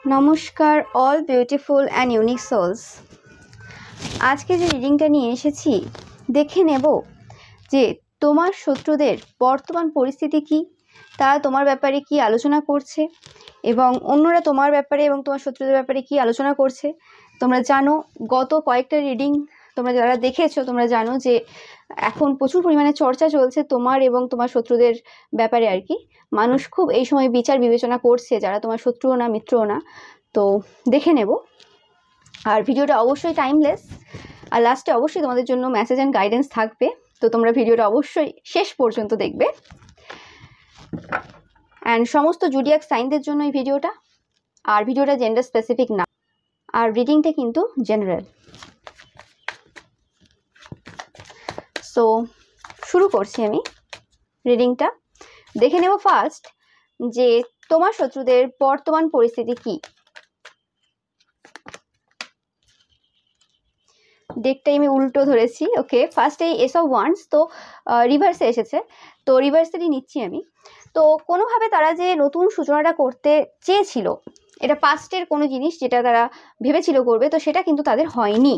নমস্কার all beautiful and unique souls. আজকে যে রিডিংটা নিয়ে এসেছি, দেখে নেব যে তোমার শত্রুদের বর্তমান পরিস্থিতি কি, তারা তোমার ব্যাপারে কি আলোচনা করছে এবং অন্যরা তোমার ব্যাপারে এবং তোমার শত্রুদের ব্যাপারে কি আলোচনা করছে। তোমরা জানো গত কয়েকটা রিডিং তোমরা যারা দেখেছো তোমরা জানো যে এখন প্রচুর পরিমাণে চর্চা চলছে তোমার এবং তোমার শত্রুদের ব্যাপারে আর কি। মানুষ খুব এই সময় বিচার বিবেচনা করছে, যারা তোমার শত্রুও না মিত্রও না। তো দেখে নেব, আর ভিডিওটা অবশ্যই টাইমলেস, আর লাস্টে অবশ্যই তোমাদের জন্য মেসেজ অ্যান্ড গাইডেন্স থাকবে। তো তোমরা ভিডিওটা অবশ্যই শেষ পর্যন্ত দেখবে। অ্যান্ড সমস্ত জুডিয়াক সাইনদের জন্য এই ভিডিওটা, আর ভিডিওটা জেন্ডার স্পেসিফিক না, আর রিডিংটা কিন্তু জেনারেল। সো শুরু করছি আমি রিডিংটা। দেখে নেব ফার্স্ট যে তোমার শত্রুদের বর্তমান পরিস্থিতি কি। ডেকটাই আমি উল্টো ধরেছি। ওকে, ফার্স্ট এই এস অফ ওয়ান্স, তো রিভার্সে এসেছে, তো রিভার্সেরই নিচ্ছি আমি। তো কোনোভাবে তারা যে নতুন সূচনাটা করতে চেয়েছিল, এটা পাস্টের কোনো জিনিস যেটা তারা ভেবেছিল করবে, তো সেটা কিন্তু তাদের হয়নি।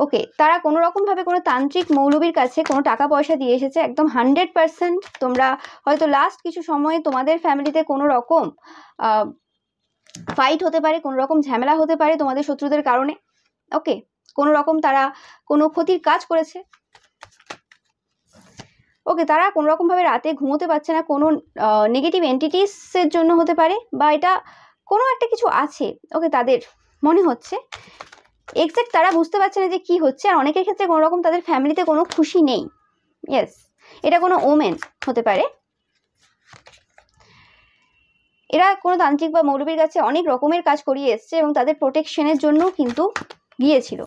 ওকে, তারা কোনো রকমভাবে কোনো তান্ত্রিক মৌলবীর কাছে কোনো টাকা পয়সা দিয়ে এসেছে, একদম 100%। তোমরা হয়তো লাস্ট কিছু সময়ে তোমাদের ফ্যামিলিতে কোনো রকম ফাইট হতে পারে, কোনো রকম ঝামেলা হতে পারে তোমাদের শত্রুদের কারণে। ওকে, কোনো রকম তারা কোনো ক্ষতির কাজ করেছে। ওকে, তারা কোনো রকমভাবে রাতে ঘুমোতে পারছে না, কোনো নেগেটিভ এন্টিটিসের জন্য হতে পারে, বা এটা কোনো একটা কিছু আছে। ওকে, তাদের মনে হচ্ছে এক্স্যাক্ট তারা বুঝতে পারছে না যে কি হচ্ছে। আর অনেকের ক্ষেত্রে কোনো রকম তাদের ফ্যামিলিতে কোনো খুশি নেই। ইয়েস, এটা কোনো ওমেন হতে পারে। এরা কোনো তান্ত্রিক বা মৌলবীর কাছে অনেক রকমের কাজ করিয়ে এসছে এবং তাদের প্রোটেকশনের জন্য কিন্তু গিয়েছিল।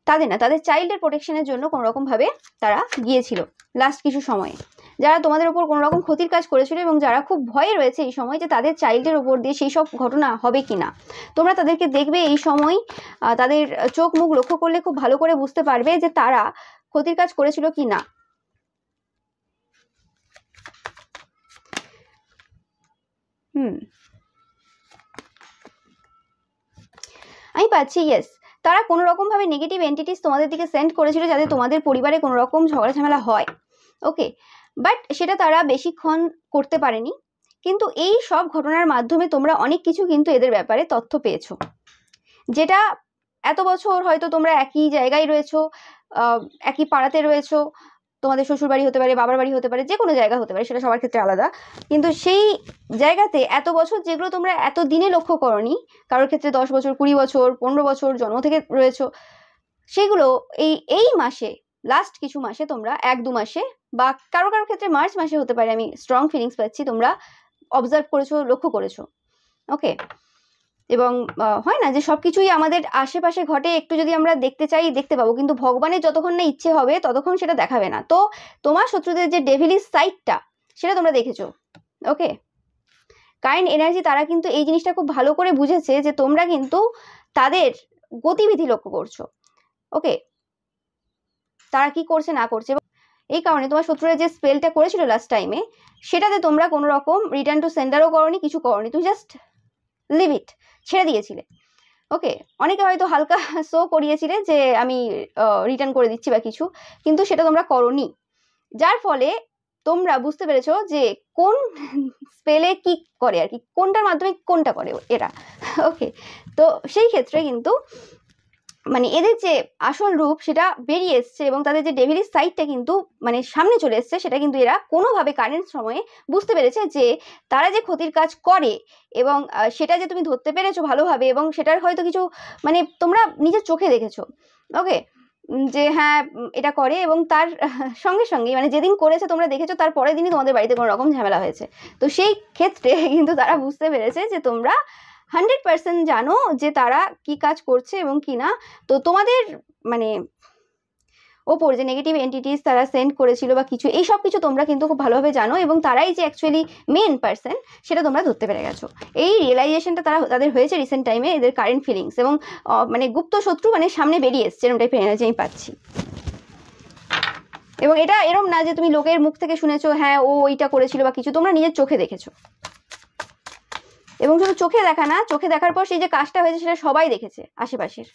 তাদের না, তাদের চাইল্ডের প্রোটেকশনের জন্য কোনো রকমভাবে তারা গিয়েছিল লাস্ট কিছু সময়ে। যারা তোমাদের ওপর কোনো রকম ক্ষতির কাজ করেছিল এবং যারা খুব ভয়ে রয়েছে এই সময় যে তাদের চাইল্ডের ওপর দিয়ে সেই সব ঘটনা হবে কি না, তোমরা তাদেরকে দেখবে এই সময়। তাদের চোখ মুখ লক্ষ্য করলে খুব ভালো করে বুঝতে পারবে যে তারা ক্ষতির কাজ করেছিল কি না। আমি পাচ্ছি ইয়েস, তারা কোনো রকমভাবে নেগেটিভ এন্টিটিস তোমাদের দিকে সেন্ড করেছিল যাতে তোমাদের পরিবারে কোনো রকম ঝগড়া ঝামেলা হয়। ওকে, বাট সেটা তারা বেশিক্ষণ করতে পারেনি। কিন্তু এই সব ঘটনার মাধ্যমে তোমরা অনেক কিছু কিন্তু এদের ব্যাপারে তথ্য পেয়েছো, যেটা এত বছর হয়তো তোমরা একই জায়গায় রয়েছো, একই পাড়াতে রয়েছো। তোমাদের শ্বশুর বাড়ি হতে পারে, বাবার বাড়ি হতে পারে, যে কোনো জায়গা হতে পারে, সেটা সবার ক্ষেত্রে আলাদা। কিন্তু সেই জায়গাতে এত বছর যেগুলো তোমরা এত দিনে লক্ষ্য করনি, কারোর ক্ষেত্রে 10 বছর, 20 বছর, 15 বছর জন্ম থেকে রয়েছো, সেগুলো এই মাসে, লাস্ট কিছু মাসে তোমরা 1-2 মাসে, বা কারো কারো ক্ষেত্রে মার্চ মাসে হতে পারে, আমি স্ট্রং ফিলিংস পাচ্ছি, তোমরা অবজার্ভ করেছো, লক্ষ্য করেছো। ওকে, এবং হয় না যে সবকিছুই আমাদের আশেপাশে ঘটে, একটু যদি আমরা দেখতে চাই দেখতে পাবো, কিন্তু ভগবানের যতক্ষণ না ইচ্ছে হবে ততক্ষণ সেটা দেখাবে না। তো তোমার শত্রুদের যে ডেভিলিশ সাইডটা, সেটা তোমরা দেখেছো। ওকে, কাইন্ড এনার্জি তারা কিন্তু এই জিনিসটা খুব ভালো করে বুঝেছে যে তোমরা কিন্তু তাদের গতিবিধি লক্ষ্য করছো। ওকে, তারা কি করছে না করছে, এই কারণে তোমার শত্রুরা যে স্পেলটা করেছিল লাস্ট টাইমে, সেটাতে তোমরা কোনো রকম রিটার্ন টু সেন্ডারও করনি, কিছু করনি, তুমি জাস্ট লিভ ইট, ছেড়ে দিয়েছিলে। ওকে, অনেকে হয়তো হালকা শো করিয়েছিলে যে আমি রিটার্ন করে দিচ্ছি বা কিছু, কিন্তু সেটা তোমরা করনি। যার ফলে তোমরা বুঝতে পেরেছো যে কোন স্পেলে কি করে আর কি, কোনটার মাধ্যমে কোনটা করে এরা। ওকে, তো সেই ক্ষেত্রে কিন্তু মানে এদের যে আসল রূপ সেটা বেরিয়ে এসছে, এবং তাদের যে ডেভিলিশ সাইডটা কিন্তু মানে সামনে চলে এসছে, সেটা কিন্তু এরা কোনোভাবে কারেন্ট সময়ে বুঝতে পেরেছে যে তারা যে ক্ষতির কাজ করে, এবং সেটা যে তুমি ধরতে পেরেছো ভালোভাবে, এবং সেটার হয়তো কিছু মানে তোমরা নিজের চোখে দেখেছো। ওকে, যে হ্যাঁ এটা করে, এবং তার সঙ্গে সঙ্গে মানে যেদিন করেছে তোমরা দেখেছো, তার পরের দিনই তোমাদের বাড়িতে কোনো রকম ঝামেলা হয়েছে। তো সেই ক্ষেত্রে কিন্তু তারা বুঝতে পেরেছে যে তোমরা 100% জানো যে তারা কি কাজ করছে এবং কি না। তো তোমাদের মানে ওপর যে নেগেটিভ এন্টিটিস তারা সেন্ড করেছিল বা কিছু, এই সব কিছু তোমরা কিন্তু খুব ভালোভাবে জানো, এবং তারাই যে অ্যাকচুয়ালি মেন পার্সন সেটা তোমরা ধরতে পেরে গেছো। এই রিয়েলাইজেশনটা তাদের হয়েছে রিসেন্ট টাইমে, এদের কারেন্ট ফিলিংস, এবং মানে গুপ্ত শত্রু মানে সামনে বেরিয়ে এসছে, এরকম টাইপের এনার্জি আমি পাচ্ছি। এবং এটা এরম না যে তুমি লোকের মুখ থেকে শুনেছো হ্যাঁ ও ওইটা করেছিল বা কিছু, তোমরা নিজের চোখে দেখেছো। এবং শুধু চোখে দেখা না, চোখে দেখার পর সেই যে কাজটা হয়েছে সেটা সবাই দেখেছে আশেপাশের।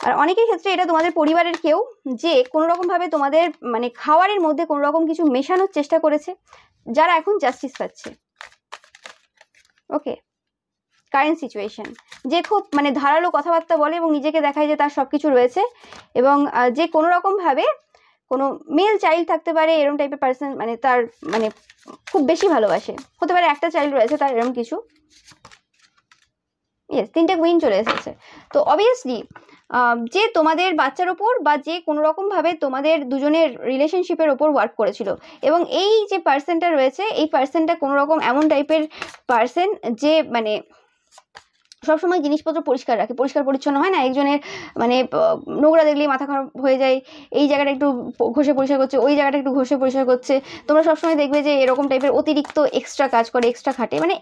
আর অনেকের ক্ষেত্রে এটা তোমাদের পরিবারের কেউ যে কোনো রকম ভাবে তোমাদের মানে খাওয়ারের মধ্যে কোনো রকম কিছু মেশানোর চেষ্টা করেছে, যারা এখন জাস্টিস পাচ্ছে। ওকে, কারেন্ট সিচুয়েশন, যে খুব মানে ধারালো কথাবার্তা বলে এবং নিজেকে দেখায় যে তার সবকিছু রয়েছে, এবং যে কোনো রকম ভাবে কোনো মেল চাইল্ড থাকতে পারে এরকম টাইপের পার্সন, মানে তার মানে খুব বেশি ভালোবাসে, হতে পারে একটা চাইল্ড রয়েছে তার এরকম কিছু। ইয়েস, 3টে কুইন চলে এসেছে। তো অবভিয়াসলি যে তোমাদের বাচ্চার ওপর বা যে কোনো রকম ভাবে তোমাদের দুজনের রিলেশনশিপের ওপর ওয়ার্ক করেছিল, এবং এই যে পার্সনটা রয়েছে এই পার্সনটা কোনো রকম এমন টাইপের পার্সন যে মানে সবসময় জিনিসপত্র পরিষ্কার রাখে, পরিষ্কার পরিচ্ছন্ন হয় না, একজনের মানে নোংরা দেখলেই মাথা খারাপ হয়ে যায়, এই জায়গাটা একটু ঘষে পরিষ্কার করছে, ওই জায়গাটা একটু ঘষে পরিষ্কার করছে। তোমরা সবসময় দেখবে যে এরকম টাইপের অতিরিক্ত এক্সট্রা কাজ করে, এক্সট্রা খাটে, মানে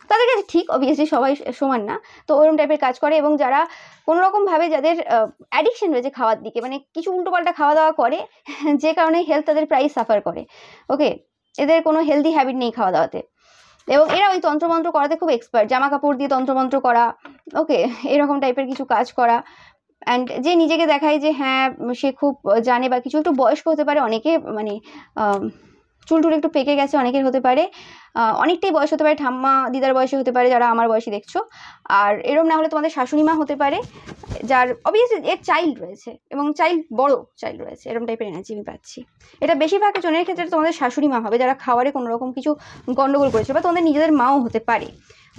তাদের কাছে ঠিক অবভিয়াসলি সবাই সমান না, তো ওরকম টাইপের কাজ করে। এবং যারা কোনো রকমভাবে যাদের অ্যাডিকশন রয়েছে খাওয়ার দিকে, মানে কিছু উল্টোপাল্টা খাওয়া দাওয়া করে যে কারণে হেলথ তাদের প্রায় সাফার করে। ওকে, এদের কোনো হেলদি হ্যাবিট নেই খাওয়া দাওয়াতে, এবং এরা ওই তন্ত্রমন্ত্র করাতে খুব এক্সপার্ট, জামা কাপড় দিয়ে তন্ত্রমন্ত্র করা, ওকে, এরকম টাইপের কিছু কাজ করা। অ্যান্ড যে নিজেকে দেখায় যে হ্যাঁ সে খুব জানে বা কিছু, একটু বয়স্ক হতে পারে অনেকে, মানে চুল টুল একটু পেকে গেছে অনেকের হতে পারে, অনেকটাই বয়স হতে পারে, ঠাম্মা দিদার বয়সে হতে পারে যারা আমার বয়সী দেখছো, আর এরম না হলে তোমাদের শাশুড়ি মা হতে পারে যার অবভিয়াসলি এর চাইল্ড রয়েছে, এবং চাইল্ড বড় চাইল্ড রয়েছে, এরকম টাইপের এনার্জি আমি পাচ্ছি। এটা বেশিরভাগ জনের ক্ষেত্রে তোমাদের শাশুড়ি মা হবে যারা খাবারে কোনো রকম কিছু গন্ডগোল করেছে, বা তোমাদের নিজেদের মাও হতে পারে।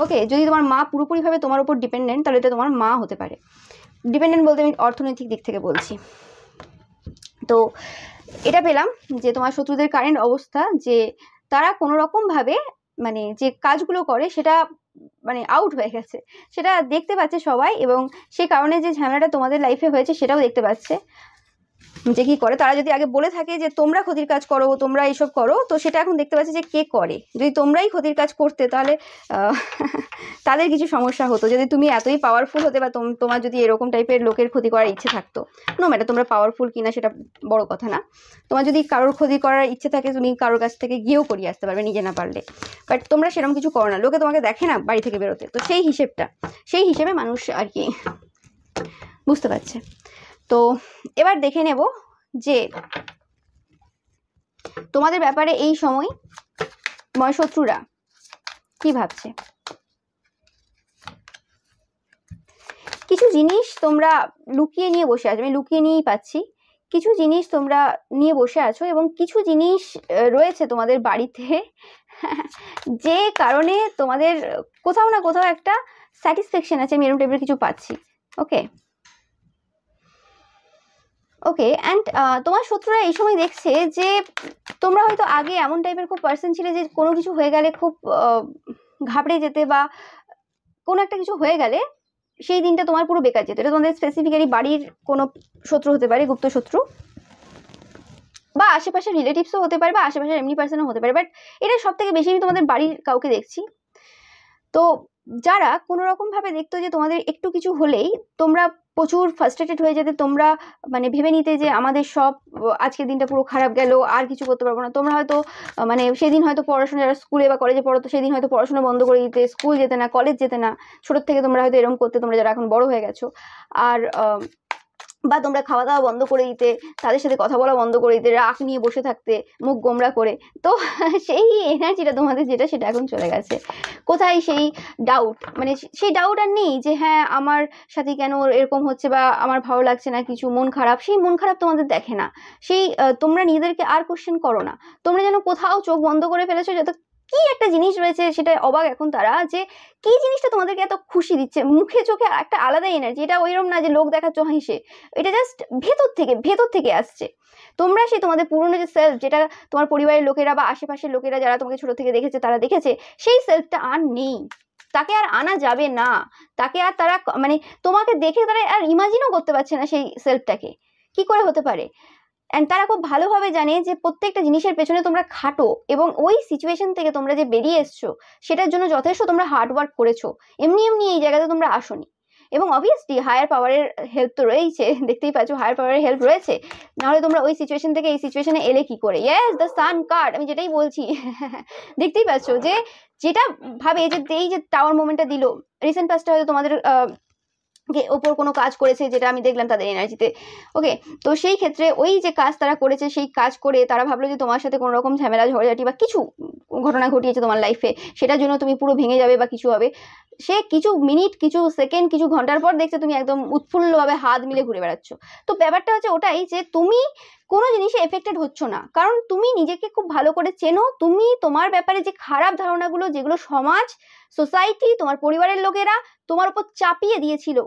ওকে, যদি তোমার মা পুরোপুরিভাবে তোমার উপর ডিপেন্ডেন্ট তাহলে এটা তোমার মা হতে পারে। ডিপেন্ডেন্ট বলতে আমি অর্থনৈতিক দিক থেকে বলছি। তো এটা পেলাম যে তোমার শত্রুদের কারেন্ট অবস্থা, যে তারা কোনো রকমভাবে মানে যে কাজগুলো করে সেটা মানে আউট হয়ে গেছে, সেটা দেখতে পাচ্ছে সবাই, এবং সেই কারণে যে ঝামেলাটা তোমাদের লাইফে হয়েছে সেটাও দেখতে পাচ্ছে যে কি করে। তারা যদি আগে বলে থাকে যে তোমরা ক্ষতির কাজ করো, তোমরা এইসব করো, তো সেটা এখন দেখতে পাচ্ছে যে কে করে। যদি তোমরাই ক্ষতির কাজ করতে তাহলে তাদের কিছু সমস্যা হতো। যদি তুমি এতই পাওয়ারফুল হতে বা তোমার যদি এরকম টাইপের লোকের ক্ষতি করার ইচ্ছে থাকতো, নো ম্যাটার তোমরা পাওয়ারফুল কিনা সেটা বড় কথা না, তোমার যদি কারোর ক্ষতি করার ইচ্ছে থাকে তুমি কারোর কাছ থেকে গিয়েও করিয়ে আসতে পারবে নিজে না পারলে, বাট তোমরা সেরকম কিছু করো না, লোকে তোমাকে দেখে না বাড়ি থেকে বেরোতে, তো সেই হিসেবে মানুষ আর কি বুঝতে পারছে। তো এবার দেখে নেব যে তোমাদের ব্যাপারে এই সময় শত্রুরা কি ভাবছে। কিছু জিনিস তোমরা লুকিয়ে নিয়ে বসে আছো, আমি লুকিয়ে নিয়েই পাচ্ছি, কিছু জিনিস তোমরা নিয়ে বসে আছো, এবং কিছু জিনিস রয়েছে তোমাদের বাড়িতে যে কারণে তোমাদের কোথাও না কোথাও একটা স্যাটিসফ্যাকশন আছে, আমি এরকম টাইপের কিছু পাচ্ছি। ওকে ওকে, অ্যান্ড তোমার শত্রুরা এই সময় দেখছে যে তোমরা হয়তো আগে এমন টাইপের খুব পার্সন ছিলে যে কোনো কিছু হয়ে গেলে খুব ঘাবড়ে যেতে, বা কোনো একটা কিছু হয়ে গেলে সেই দিনটা তোমার পুরো বেকার যেত। এটা তোমাদের স্পেসিফিক্যালি বাড়ির কোনো শত্রু হতে পারে, গুপ্ত শত্রু, বা আশেপাশের রিলেটিভসও হতে পারে, বা আশেপাশের এমনি পার্সনও হতে পারে, বাট এটা সব থেকে বেশি আমি তোমাদের বাড়ির কাউকে দেখছি। তো যারা কোনো রকম ভাবে দেখতো যে তোমাদের একটু কিছু হলেই তোমরা প্রচুর ফ্রাস্ট্রেটেড হয়ে যেতে, তোমরা মানে ভেবে নিতে যে আমাদের সব আজকের দিনটা পুরো খারাপ গেল, আর কিছু করতে পারবো না। তোমরা হয়তো মানে সেদিন হয়তো পড়াশোনা, যারা স্কুলে বা কলেজে পড়ো তো সেদিন হয়তো পড়াশোনা বন্ধ করে দিতে, স্কুল যেতে না, কলেজ যেতে না, ছোটোর থেকে তোমরা হয়তো এরকম করতে, তোমরা যারা এখন বড় হয়ে গেছো, আর বা তোমরা খাওয়া দাওয়া বন্ধ করে দিতে, তাদের সাথে কথা বলা বন্ধ করে দিতে, রাগ নিয়ে বসে থাকতে মুখ গোমরা করে। তো সেই এনার্জিটা তোমাদের যেটা সেটা এখন চলে গেছে। কোথায় সেই ডাউট, মানে সেই ডাউট আর নেই যে হ্যাঁ আমার সাথে কেন এরকম হচ্ছে, বা আমার ভালো লাগছে না কিছু, মন খারাপ, সেই মন খারাপ তোমাদের দেখে না, সেই তোমরা নিজেদেরকে আর কোশ্চেন করো না, তোমরা যেন কোথাও চোখ বন্ধ করে ফেলেছো, যত কি একটা জিনিস রয়েছে সেটা অবাক এখন তারা, যে কি জিনিসটা তোমাদেরকে এত খুশি দিচ্ছে, মুখে চোখে একটা আলাদা এনার্জি, এটা ওইরকম না যে লোক দেখাচ্ছ হাসে, এটা জাস্ট ভেতর থেকে আসছে। তোমরা সেই তোমাদের পুরনো যে সেলফ, যেটা তোমার পরিবারের লোকেরা বা আশেপাশের লোকেরা যারা তোমাকে ছোট থেকে দেখেছে তারা দেখেছে, সেই সেলফটা আর নেই, তাকে আর আনা যাবে না, তাকে আর তারা মানে তোমাকে দেখে তারা আর ইমাজিনও করতে পারছে না সেই সেলফটাকে, কি করে হতে পারে। অ্যান্ড তারা খুব ভালোভাবে জানে যে প্রত্যেকটা জিনিসের পেছনে তোমরা খাটো, এবং ওই সিচুয়েশন থেকে তোমরা যে বেরিয়ে এসছো সেটার জন্য যথেষ্ট তোমরা হার্ড ওয়ার্ক করেছো, এমনি এই জায়গাতে তোমরা আসোনি। এবং অবভিয়াসলি হায়ার পাওয়ারের হেল্প তো রয়েছে, দেখতেই পাচ্ছ হায়ার পাওয়ারের হেল্প রয়েছে, নাহলে তোমরা ওই সিচুয়েশন থেকে এই সিচুয়েশনে এলে কি করে। ইয়েস, দ্য সান কার্ড, আমি যেটাই বলছি দেখতেই পাচ্ছ যে যেটা ভাবে যে এই যে টাওয়ার মোমেন্টটা দিল, রিসেন্ট পাস্টে হয়তো তোমাদের ওপর কোনো কাজ করেছে, যেটা আমি দেখলাম তাদের এনার্জিতে। ওকে, তো সেই ক্ষেত্রে ওই যে কাজ তারা করেছে, সেই কাজ করে তারা ভাবলো যে তোমার সাথে কোনো রকম ঝামেলা ঝড়ঝাটি বা কিছু ঘটনা ঘটিয়েছে তোমার লাইফে, সেটার জন্য তুমি পুরো ভেঙে যাবে বা কিছু হবে। সে কিছু মিনিট, কিছু সেকেন্ড, কিছু ঘন্টার পর দেখছে তুমি একদম উৎফুল্লভাবে হাত মিলে ঘুরে বেড়াচ্ছ। তো ব্যাপারটা হচ্ছে ওটাই যে তুমি কোনো জিনিসে এফেক্টেড হচ্ছ না, কারণ তুমি নিজেকে খুব ভালো করে চেনো। তুমি তোমার ব্যাপারে যে খারাপ ধারণাগুলো, যেগুলো সমাজ, সোসাইটি, তোমার পরিবারের লোকেরা তোমার উপর চাপিয়ে দিয়েছিল,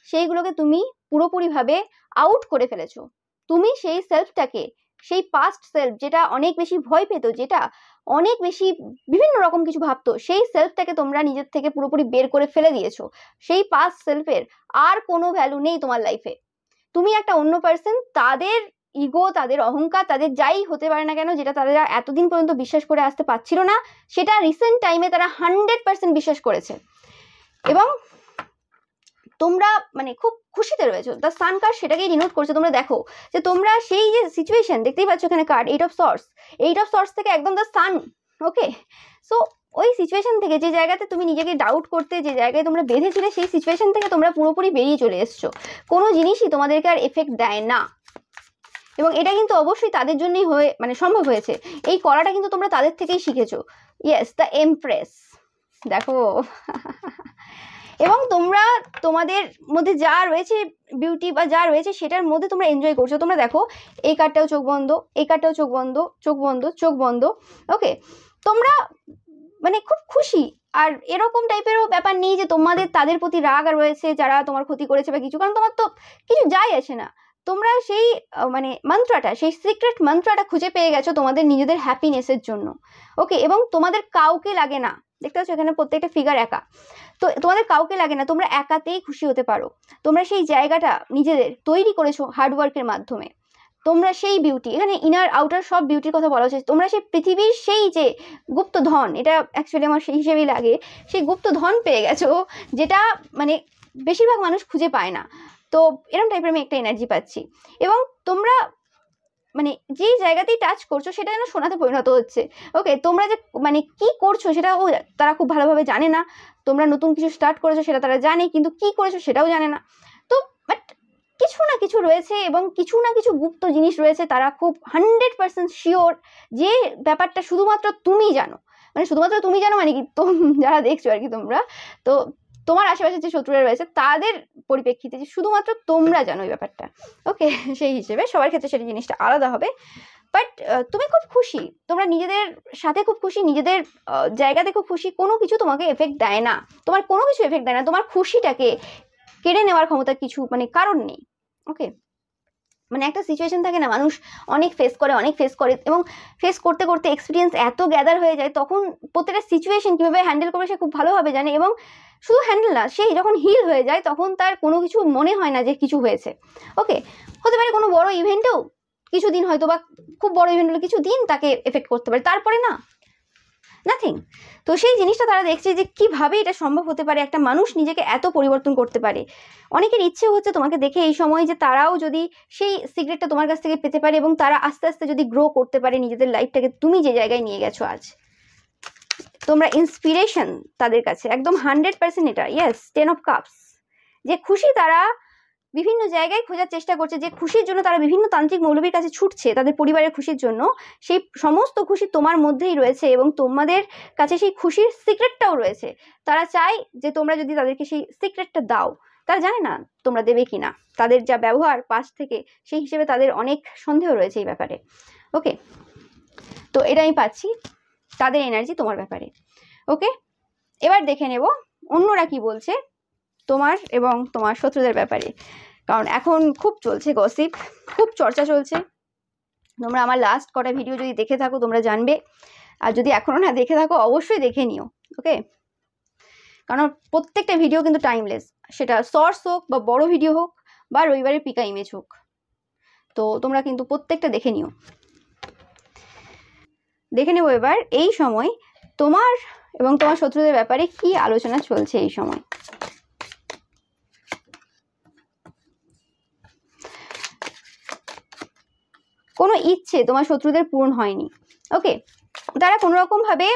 সেইগুলোকে তুমি পুরোপুরিভাবে আউট করে ফেলেছো। তুমি সেই সেলফটাকে, সেই পাস্ট সেলফ যেটা অনেক বেশি ভয় পেত, যেটা অনেক বেশি বিভিন্ন রকম কিছু ভাবতো, সেই সেলফটাকে তোমরা নিজের থেকে পুরোপুরি বের করে ফেলে দিয়েছো। সেই পাস্ট সেলফের আর কোনো ভ্যালু নেই তোমার লাইফে। তুমি একটা অন্য পার্সন, তাদের ইগো, তাদের অহংকার, তাদের যাই হতে পারে না কেন, যেটা তারা এতদিন পর্যন্ত বিশ্বাস করে আসতে পারছিল না, সেটা রিসেন্ট টাইমে তারা 100% বিশ্বাস করেছে। এবং তোমরা মানে খুব খুশিতে রয়েছো। দ্য সান কার্ড সেটাকেই ডিনোট করছে। তোমরা দেখো যে তোমরা সেই যে সিচুয়েশন, দেখতেই পাচ্ছ এখানে কার্ড 8 অফ সর্টস থেকে একদম দ্য সান। ওকে, সো ওই সিচুয়েশন থেকে, যে জায়গাতে তুমি নিজেকে ডাউট করতে, যে জায়গায় তোমরা বেঁধেছিলে, সেই সিচুয়েশন থেকে তোমরা পুরোপুরি বেরিয়ে চলে এসছো। কোনো জিনিসই তোমাদেরকে আর এফেক্ট দেয় না। এবং এটা কিন্তু অবশ্যই তাদের জন্যই সম্ভব হয়েছে। এই করাটা কিন্তু তোমরা তাদের থেকেই শিখেছো। ইয়েস, দ্য এমপ্রেস, দেখো এবং তোমরা তোমাদের মধ্যে যা রয়েছে বিউটি বা যা রয়েছে সেটার মধ্যে তোমরা এনজয় করছো। তোমরা দেখো এই কার্ডটাও চোখ বন্ধ, এই কার্ডটাও চোখ বন্ধ, চোখ বন্ধ, চোখ বন্ধ। ওকে, তোমরা মানে খুব খুশি। আর এরকম টাইপেরও ব্যাপার নেই যে তোমাদের তাদের প্রতি রাগ আর রয়েছে যারা তোমার ক্ষতি করেছে বা কিছু, কারণ তোমার তো কিছু যায় আসে না। তোমরা সেই মন্ত্রটা, সেই সিক্রেট মন্ত্রটা খুঁজে পেয়ে গেছো তোমাদের নিজেদের হ্যাপিনেসের জন্য। ওকে, এবং তোমাদের কাউকে লাগে না, দেখতে পাচ্ছ এখানে প্রত্যেকটা ফিগার একা, তো তোমাদের কাউকে লাগে না, তোমরা একাতেই খুশি হতে পারো। তোমরা সেই জায়গাটা নিজেদের তৈরি করেছো হার্ডওয়ার্কের মাধ্যমে। তোমরা সেই বিউটি, এখানে ইনার আউটার সব বিউটির কথা বলা হচ্ছে, তোমরা সেই পৃথিবীর সেই যে গুপ্ত ধন, এটা অ্যাকচুয়ালি আমার সেই হিসেবেই লাগে, সেই গুপ্ত ধন পেয়ে গেছো, যেটা বেশিরভাগ মানুষ খুঁজে পায় না। তো এরকম টাইপের আমি একটা এনার্জি পাচ্ছি। এবং তোমরা যেই জায়গাতেই টাচ করছো সেটা যেন সোনাতে পরিণত হচ্ছে। ওকে, তোমরা যে কি করছো সেটা তারা খুব ভালোভাবে জানে না। তোমরা নতুন কিছু স্টার্ট করেছো সেটা তারা জানে, কিন্তু কি করেছো সেটাও জানে না। তো বাট কিছু না কিছু রয়েছে এবং কিছু না কিছু গুপ্ত জিনিস রয়েছে, তারা খুব 100% শিওর যে ব্যাপারটা শুধুমাত্র তুমি জানো। শুধুমাত্র তুমি জানো কি, যারা দেখছো আর কি, তোমরা তো তোমার আশেপাশে যে শত্রুরা রয়েছে তাদের পরিপ্রেক্ষিতে যে শুধুমাত্র তোমরা জানো এই ব্যাপারটা। ওকে, সেই হিসেবে সবার ক্ষেত্রে সেটা জিনিসটা আলাদা হবে। বাট তুমি খুব খুশি, তোমরা নিজেদের সাথে খুব খুশি, নিজেদের জায়গাতে খুব খুশি। কোনো কিছু তোমাকে এফেক্ট দেয় না, তোমার কোনো কিছু এফেক্ট দেয় না। তোমার খুশিটাকে কেড়ে নেওয়ার ক্ষমতা কিছু কারণ নেই। ওকে, একটা সিচুয়েশন থাকে না, মানুষ অনেক ফেস করে এবং ফেস করতে করতে এক্সপিরিয়েন্স এত গ্যাদার হয়ে যায়, তখন প্রত্যেকটা সিচুয়েশন কীভাবে হ্যান্ডেল করবে সে খুব ভালোভাবে জানে। এবং শুধু হ্যান্ডেল না, সেই যখন হিল হয়ে যায় তখন তার কোনো কিছু মনে হয় না যে কিছু হয়েছে। ওকে, হতে পারে কোনো বড় ইভেন্টেও কিছুদিন হয়তো, বা খুব বড় ইভেন্ট হলে কিছু দিন তাকে এফেক্ট করতে পারে, তারপরে না, নাথিং। তো সেই জিনিসটা তারা দেখছে যে কিভাবে এটা সম্ভব হতে পারে, একটা মানুষ নিজেকে এত পরিবর্তন করতে পারে। অনেকের ইচ্ছে হচ্ছে তোমাকে দেখে এই সময় যে তারাও যদি সেই সিক্রেটটা তোমার কাছ থেকে পেতে পারে এবং তারা আস্তে আস্তে যদি গ্রো করতে পারে নিজেদের লাইফটাকে তুমি যে জায়গায় নিয়ে গেছো আজ। তোমরা ইন্সপিরেশন তাদের কাছে একদম 100% এটা। ইয়েস, 10 অফ কাপস, যে খুশি তারা বিভিন্ন জায়গায় খোঁজার চেষ্টা করছে, যে খুশির জন্য তারা বিভিন্ন তান্ত্রিক মৌলবীর কাছে ছুটছে তাদের পরিবারের খুশির জন্য। সেই সমস্ত খুশি তোমার মধ্যেই রয়েছে এবং তোমাদের কাছে সেই খুশির সিক্রেটটাও রয়েছে। তারা চায় যে তোমরা যদি তাদেরকে সেই সিক্রেটটা দাও, তারা জানে না তোমরা দেবে কি না। তাদের যা ব্যবহার পাশ থেকে, সেই হিসেবে তাদের অনেক সন্দেহ রয়েছে এই ব্যাপারে। ওকে, তো এটা আমি পাচ্ছি তাদের এনার্জি তোমার ব্যাপারে। ওকে, এবার দেখে নেব অন্যরা কি বলছে তোমার এবং তোমার শত্রুদের ব্যাপারে, কারণ এখন খুব চলছে গসিপ, খুব চর্চা চলছে। তোমরা আমার লাস্ট কটা ভিডিও যদি দেখে থাকো তোমরা জানবে, আর যদি এখনো না দেখে থাকো অবশ্যই দেখে নিও। ওকে, কারণ প্রত্যেকটা ভিডিও কিন্তু টাইমলেস, সেটা শর্টস হোক বা বড় ভিডিও হোক বা রবিবারের পিকা ইমেজ হোক, তো তোমরা কিন্তু প্রত্যেকটা দেখে নিও। দেখে নেব এবার এই সময় তোমার এবং তোমার শত্রুদের ব্যাপারে কি আলোচনা চলছে এই সময়। কোনো ইচ্ছে তোমার শত্রুদের পূরণ হয়নি। ওকে, তারা কোনো রকম ভাবে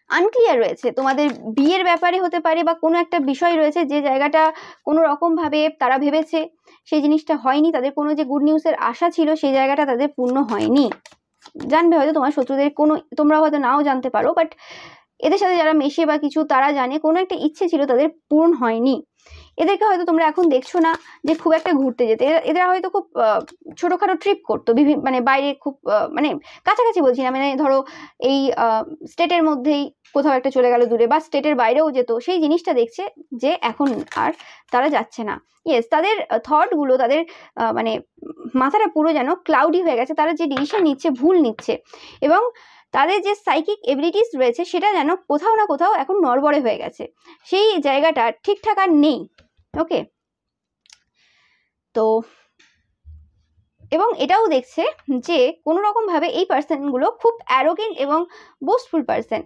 আনক্লিয়ার রয়েছে, তোমাদের বিয়ের ব্যাপারে হতে পারে বা কোনো একটা বিষয় রয়েছে যে জায়গাটা কোনো রকম ভাবে তারা ভেবেছে সেই জিনিসটা হয়নি, তাদের কোনো যে গুড নিউজের আশা ছিল সেই জায়গাটা তাদের পূর্ণ হয়নি। জানবে হয়তো তোমার শত্রুদের কোনো, তোমরা হয়তো নাও জানতে পারো, বাট এদের সাথে যারা মেশে বা কিছু তারা জানে কোনো একটা ইচ্ছে ছিল তাদের পূরণ হয়নি। এদেরকে হয়তো তোমরা এখন দেখছো না যে খুব একটা ঘুরতে যেতে, এরা হয়তো খুব ছোটখাটো ট্রিপ করতো মানে বাইরে খুব মানে কাছাকাছি বলছি না, মানে ধরো এই স্টেটের মধ্যেই কোথাও একটা চলে গেল দূরে বা স্টেটের বাইরেও যেত, সেই জিনিসটা দেখছে যে এখন আর তারা যাচ্ছে না। ইয়েস, তাদের থটগুলো, তাদের মানে মাথাটা পুরো যেন ক্লাউডি হয়ে গেছে, তারা যে ডিসিশন নিচ্ছে ভুল নিচ্ছে, এবং তাদের যে সাইকিক এবিলিটিস রয়েছে সেটা যেন কোথাও না কোথাও এখন নড়বড়ে হয়ে গেছে, সেই জায়গাটা ঠিকঠাক আর নেই। ওকে, তো এবং এটাও দেখছে যে কোনো রকম ভাবে এই পার্সনগুলো খুব অ্যারোগেন্ট এবং বোস্টফুল পার্সন,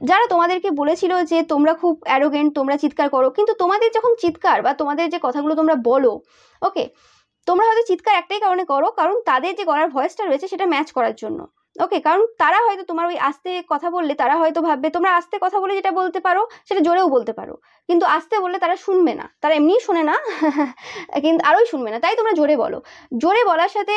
যারা তোমাদেরকে বলেছিল যে তোমরা খুব অ্যারোগেন্ট, তোমরা চিৎকার করো, কিন্তু তোমাদের যখন চিৎকার বা তোমাদের যে কথাগুলো তোমরা বলো, ওকে, তোমরা হয়তো চিৎকার একটাই কারণে করো, কারণ তাদের যে গলার ভয়েসটা রয়েছে সেটা ম্যাচ করার জন্য। ওকে, কারণ তারা হয়তো তোমার ওই আস্তে কথা বললে তারা হয়তো ভাববে তোমরা আস্তে কথা বলে যেটা বলতে পারো সেটা জোরেও বলতে পারো, কিন্তু আস্তে বললে তারা শুনবে না, তারা এমনিই শোনে না কিন্তু আরোই শুনবে না, তাই তোমরা জোরে বলো। জোরে বলার সাথে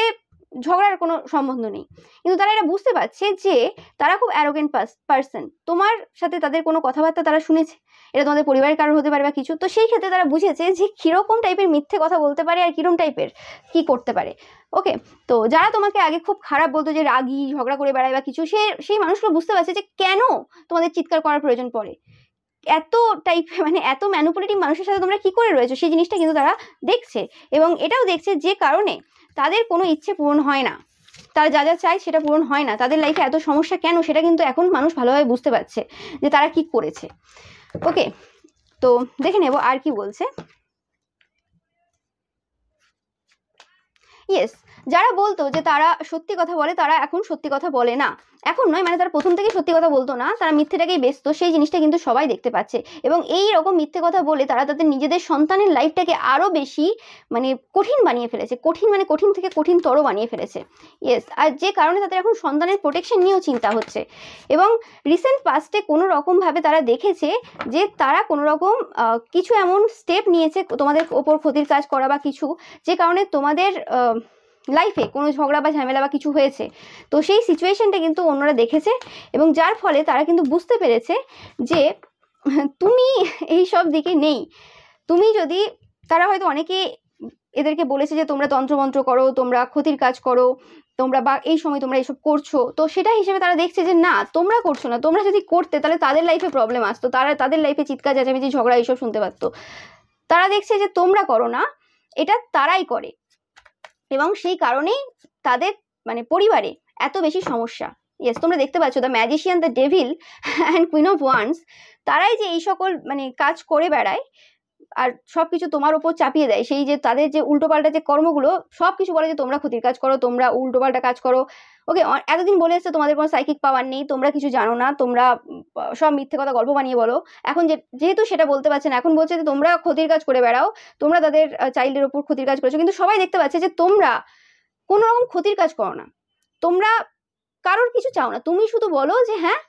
ঝগড়ার কোনো সম্বন্ধ নেই, কিন্তু তারা এটা বুঝতে পারছে যে তারা খুব অ্যারোগেন্ট পার্সন, তোমার সাথে তাদের কোনো কথাবার্তা তারা শুনেছে, এটা তোমাদের পরিবারের কারোর হতে পারে বা কিছু, তো সেই ক্ষেত্রে তারা বুঝেছে যে কিরকম টাইপের মিথ্যে কথা বলতে পারে আর কিরকম টাইপের কি করতে পারে। ওকে, তো যারা তোমাকে আগে খুব খারাপ বলতো যে রাগী, ঝগড়া করে বেড়ায় বা কিছু, সেই মানুষগুলো বুঝতে পারছে যে কেন তোমাদের চিৎকার করার প্রয়োজন পড়ে, এত টাইপের মানে এত ম্যানুপুলেটিভ মানুষের সাথে তোমরা কি করে রয়েছো, সেই জিনিসটা কিন্তু তারা দেখছে, এবং এটাও দেখছে যে কারণে তাদের কোনো ইচ্ছে পূরণ হয় না, তারা যা যা চায় সেটা পূরণ হয় না, তাদের লাইফে এত সমস্যা কেন সেটা কিন্তু এখন মানুষ ভালোভাবে বুঝতে পারছে যে তারা কি করেছে। ওকে, তো দেখে নেব আর কি বলছে। ইয়েস, যারা বলতো যে তারা সত্যি কথা বলে, তারা এখন সত্যি কথা বলে না, এখন নয়, মানে তারা প্রথম থেকেই সত্যি কথা বলতো না, তারা মিথ্যেটাকেই ব্যস্ত, সেই জিনিসটা কিন্তু সবাই দেখতে পাচ্ছে, এবং এই রকম মিথ্যে কথা বলে তারা তাদের নিজেদের সন্তানের লাইফটাকে আরো বেশি মানে কঠিন বানিয়ে ফেলেছে, কঠিন মানে কঠিন থেকে কঠিনতর বানিয়ে ফেলেছে। ইয়েস, আর যে কারণে তাদের এখন সন্তানের প্রোটেকশন নিয়েও চিন্তা হচ্ছে, এবং রিসেন্ট পাস্টে কোনো রকম ভাবে তারা দেখেছে যে তারা কোনো রকম কিছু এমন স্টেপ নিয়েছে তোমাদের ওপর ক্ষতির কাজ করা বা কিছু, যে কারণে তোমাদের লাইফে কোনো ঝগড়া বা ঝামেলা বা কিছু হয়েছে, তো সেই সিচুয়েশনটা কিন্তু অন্যরা দেখেছে, এবং যার ফলে তারা কিন্তু বুঝতে পেরেছে যে তুমি এই সব দিকে নেই, তুমি যদি, তারা হয়তো অনেকে এদেরকে বলেছে যে তোমরা তন্ত্রমন্ত্র করো, তোমরা ক্ষতির কাজ করো, তোমরা বা এই সময় তোমরা এইসব করছো, তো সেটা হিসেবে তারা দেখছে যে না, তোমরা করছো না, তোমরা যদি করতে তাহলে তাদের লাইফে প্রবলেম আসতো, তারা তাদের লাইফে চিৎকার চেঁচামেচি ঝগড়া এইসব শুনতে পারতো, তারা দেখছে যে তোমরা করো না, এটা তারাই করে, এবং সেই কারণেই তাদের মানে পরিবারে এত বেশি সমস্যা। ইয়েস, তোমরা দেখতে পাচ্ছ the magician, the devil and queen of wands, তারাই যে এই সকল মানে কাজ করে বেড়ায় আর সবকিছু তোমার ওপর চাপিয়ে দেয়, সেই যে তাদের যে উল্টোপাল্টা যে কর্মগুলো সবকিছু বলে যে তোমরা ক্ষতির কাজ করো, তোমরা উল্টোপাল্টা কাজ করো। ওকে, এতদিন বলে এসছে তোমাদের কোনো সাইকিক পাওয়ার নেই, তোমরা কিছু জানো না, তোমরা সব মিথ্যে কথা গল্প বানিয়ে বলো, এখন যেহেতু সেটা বলতে পারছে না, এখন বলছে যে তোমরা ক্ষতির কাজ করে বেড়াও, তোমরা তাদের চাইল্ডের ওপর ক্ষতির কাজ করেছো, কিন্তু সবাই দেখতে পাচ্ছে যে তোমরা কোনো রকম ক্ষতির কাজ করো না, তোমরা কারোর কিছু চাও না, তুমি শুধু বলো যে হ্যাঁ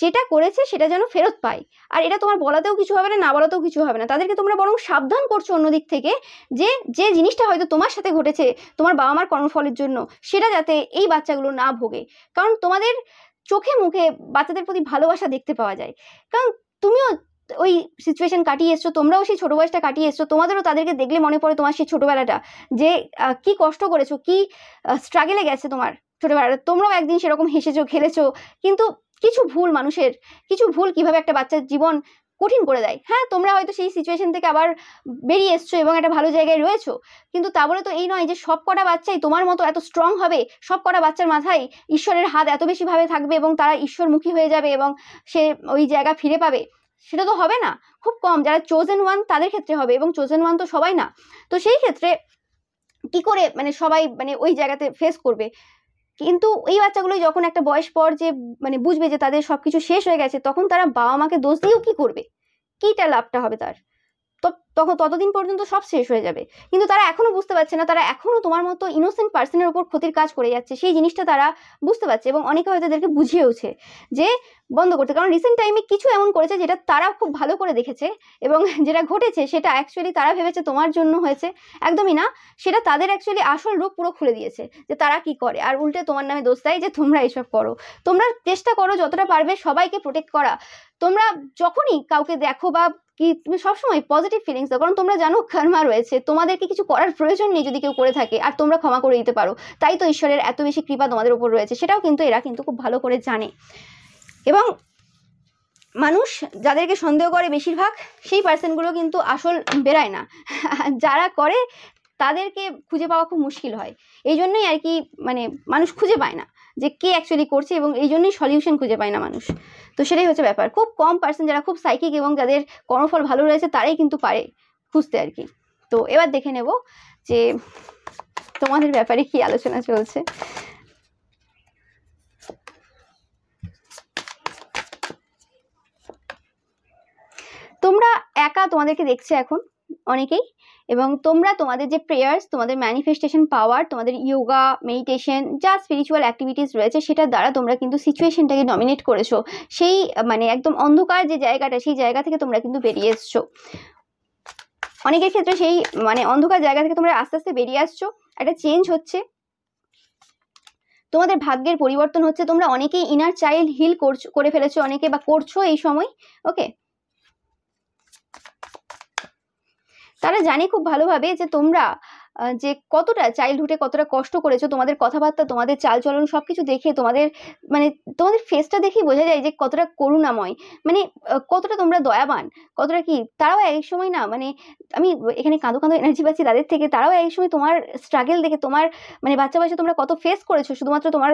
যেটা করেছে সেটা যেন ফেরত পাই, আর এটা তোমার বলাতেও কিছু হবে না, না বলাতেও কিছু হবে না, তাদেরকে তোমরা বরং সাবধান করছো অন্যদিক থেকে যে যে জিনিসটা হয়তো তোমার সাথে ঘটেছে তোমার বাবা মার কর্মফলের জন্য, সেটা যাতে এই বাচ্চাগুলো না ভোগে, কারণ তোমাদের চোখে মুখে বাচ্চাদের প্রতি ভালোবাসা দেখতে পাওয়া যায়, কারণ তুমিও ওই সিচুয়েশন কাটিয়ে এসছো, তোমরাও সেই ছোট বয়সটা কাটিয়ে এসছো, তোমাদেরও তাদেরকে দেখলে মনে পড়ে তোমার সেই ছোটবেলাটা, যে কি কষ্ট করেছো, কি স্ট্রাগলে গেছে তোমার ছোটবেলাটা, তোমরাও একদিন সেরকম হেসেছো খেলেছো, কিন্তু কিছু ভুল মানুষের, কিছু ভুল কিভাবে একটা বাচ্চার জীবন কঠিন করে দেয়। হ্যাঁ, তোমরা হয়তো সেই সিচুয়েশন থেকে আবার বেরিয়ে এসছো এবং একটা ভালো জায়গায় রয়েছো, কিন্তু তা বলে তো এই নয় যে সব কটা বাচ্চাই তোমার মতো এত স্ট্রং হবে, সব কটা বাচ্চার মাথায় ঈশ্বরের হাত এত বেশি ভাবে থাকবে এবং তারা ঈশ্বরমুখী হয়ে যাবে এবং সে ওই জায়গা ফিরে পাবে, সেটা তো হবে না, খুব কম, যারা চোজেন ওয়ান তাদের ক্ষেত্রে হবে, এবং চোজেন ওয়ান তো সবাই না, তো সেই ক্ষেত্রে কি করে মানে সবাই মানে ওই জায়গাতে ফেস করবে, কিন্তু এই বাচ্চাগুলো যখন একটা বয়স পর যে মানে বুঝবে যে তাদের সবকিছু শেষ হয়ে গেছে, তখন তারা বাবা মাকে দোষ দিয়েও কি করবে, কিটা লাভটা হবে তার, তো ততদিন পর্যন্ত সব শেষ হয়ে যাবে। কিন্তু তারা এখনো বুঝতে পারছে না, তারা এখনো তোমার মতো ইনোসেন্ট পার্সনের উপর ক্ষতির কাজ করে যাচ্ছে, সেই জিনিসটা তারা বুঝতে পারছে এবং অনেকে হয়তো এদেরকে বুঝিয়েওছে যে বন্ধ করতে। কারণ রিসেন্ট টাইমে কিছু এমন করেছে যেটা তারা খুব ভালো করে দেখেছে এবং যেটা ঘটেছে সেটা অ্যাকচুয়ালি তারা ভেবেছে তোমার জন্য হয়েছে, একদমই না। সেটা তাদের অ্যাকচুয়ালি আসল রূপ পুরো খুলে দিয়েছে যে তারা কি করে, আর উল্টে তোমার নামে দোষ দেয় যে তোমরা এইসব করো। তোমরা চেষ্টা করো যতটা পারবে সবাইকে প্রোটেক্ট করা। তোমরা যখনই কাউকে দেখো বা কি, তুমি সবসময় পজিটিভ ফিলিংস দাও, কারণ তোমরা জানো কর্মা রয়েছে, তোমাদেরকে কিছু করার প্রয়োজন নেই যদি কেউ করে থাকে, আর তোমরা ক্ষমা করে দিতে পারো। তাই তো ঈশ্বরের এত বেশি কৃপা তোমাদের উপর রয়েছে, সেটাও কিন্তু এরা কিন্তু খুব ভালো করে জানে। এবং মানুষ যাদেরকে সন্দেহ করে বেশিরভাগ, সেই পার্সনগুলো কিন্তু আসল বেরায় না। যারা করে তাদেরকে খুঁজে পাওয়া খুব মুশকিল হয়। এই জন্যই আর কি মানে মানুষ খুঁজে পায় না যে কে অ্যাকচুয়ালি করছে, এবং এই জন্যই সলিউশন খুঁজে পায় না মানুষ। তো সেটাই হচ্ছে ব্যাপার। খুব কম পার্সন যারা খুব সাইকিক এবং যাদের কর্মফল ভালো রয়েছে তারাই কিন্তু পারে খুঁজতে আর কি। তো এবার দেখে নেব যে তোমাদের ব্যাপারে কি আলোচনা চলছে। তোমরা একা তোমাদেরকে দেখছে এখন অনেকেই, এবং তোমরা তোমাদের যে প্রেয়ার্স, তোমাদের ম্যানিফেস্টেশন পাওয়ার, তোমাদের ইয়োগা, মেডিটেশন, যা স্পিরিচুয়াল অ্যাক্টিভিটিস রয়েছে সেটার দ্বারা তোমরা কিন্তু সিচুয়েশনটাকে ডমিনেট করেছো। সেই মানে একদম অন্ধকার যে জায়গাটা, সেই জায়গা থেকে তোমরা কিন্তু বেরিয়ে এসছো। অনেকের ক্ষেত্রে সেই মানে অন্ধকার জায়গা থেকে তোমরা আস্তে আস্তে বেরিয়ে আসছো, একটা চেঞ্জ হচ্ছে, তোমাদের ভাগ্যের পরিবর্তন হচ্ছে। তোমরা অনেকেই ইনার চাইল্ড হিল করে ফেলেছো, অনেকে বা করছো এই সময়। ওকে, তারা জানে খুব ভালোভাবে যে তোমরা যে কতটা চাইল্ডহুডে কতটা কষ্ট করেছো। তোমাদের কথাবার্তা, তোমাদের চালচলন সবকিছু দেখে তোমাদের মানে তোমাদের ফেসটা দেখেই বোঝা যায় যে কতটা করুণাময়, মানে কতটা তোমরা দয়াবান, কতটা কি। তারাও এক সময় না মানে আমি এখানে কাঁদো কাঁদো এনার্জি পাচ্ছি তাদের থেকে। তারাও এক সময় তোমার স্ট্রাগল দেখে, তোমার মানে বাচ্চা বয়সে তোমরা কত ফেস করেছো, শুধুমাত্র তোমার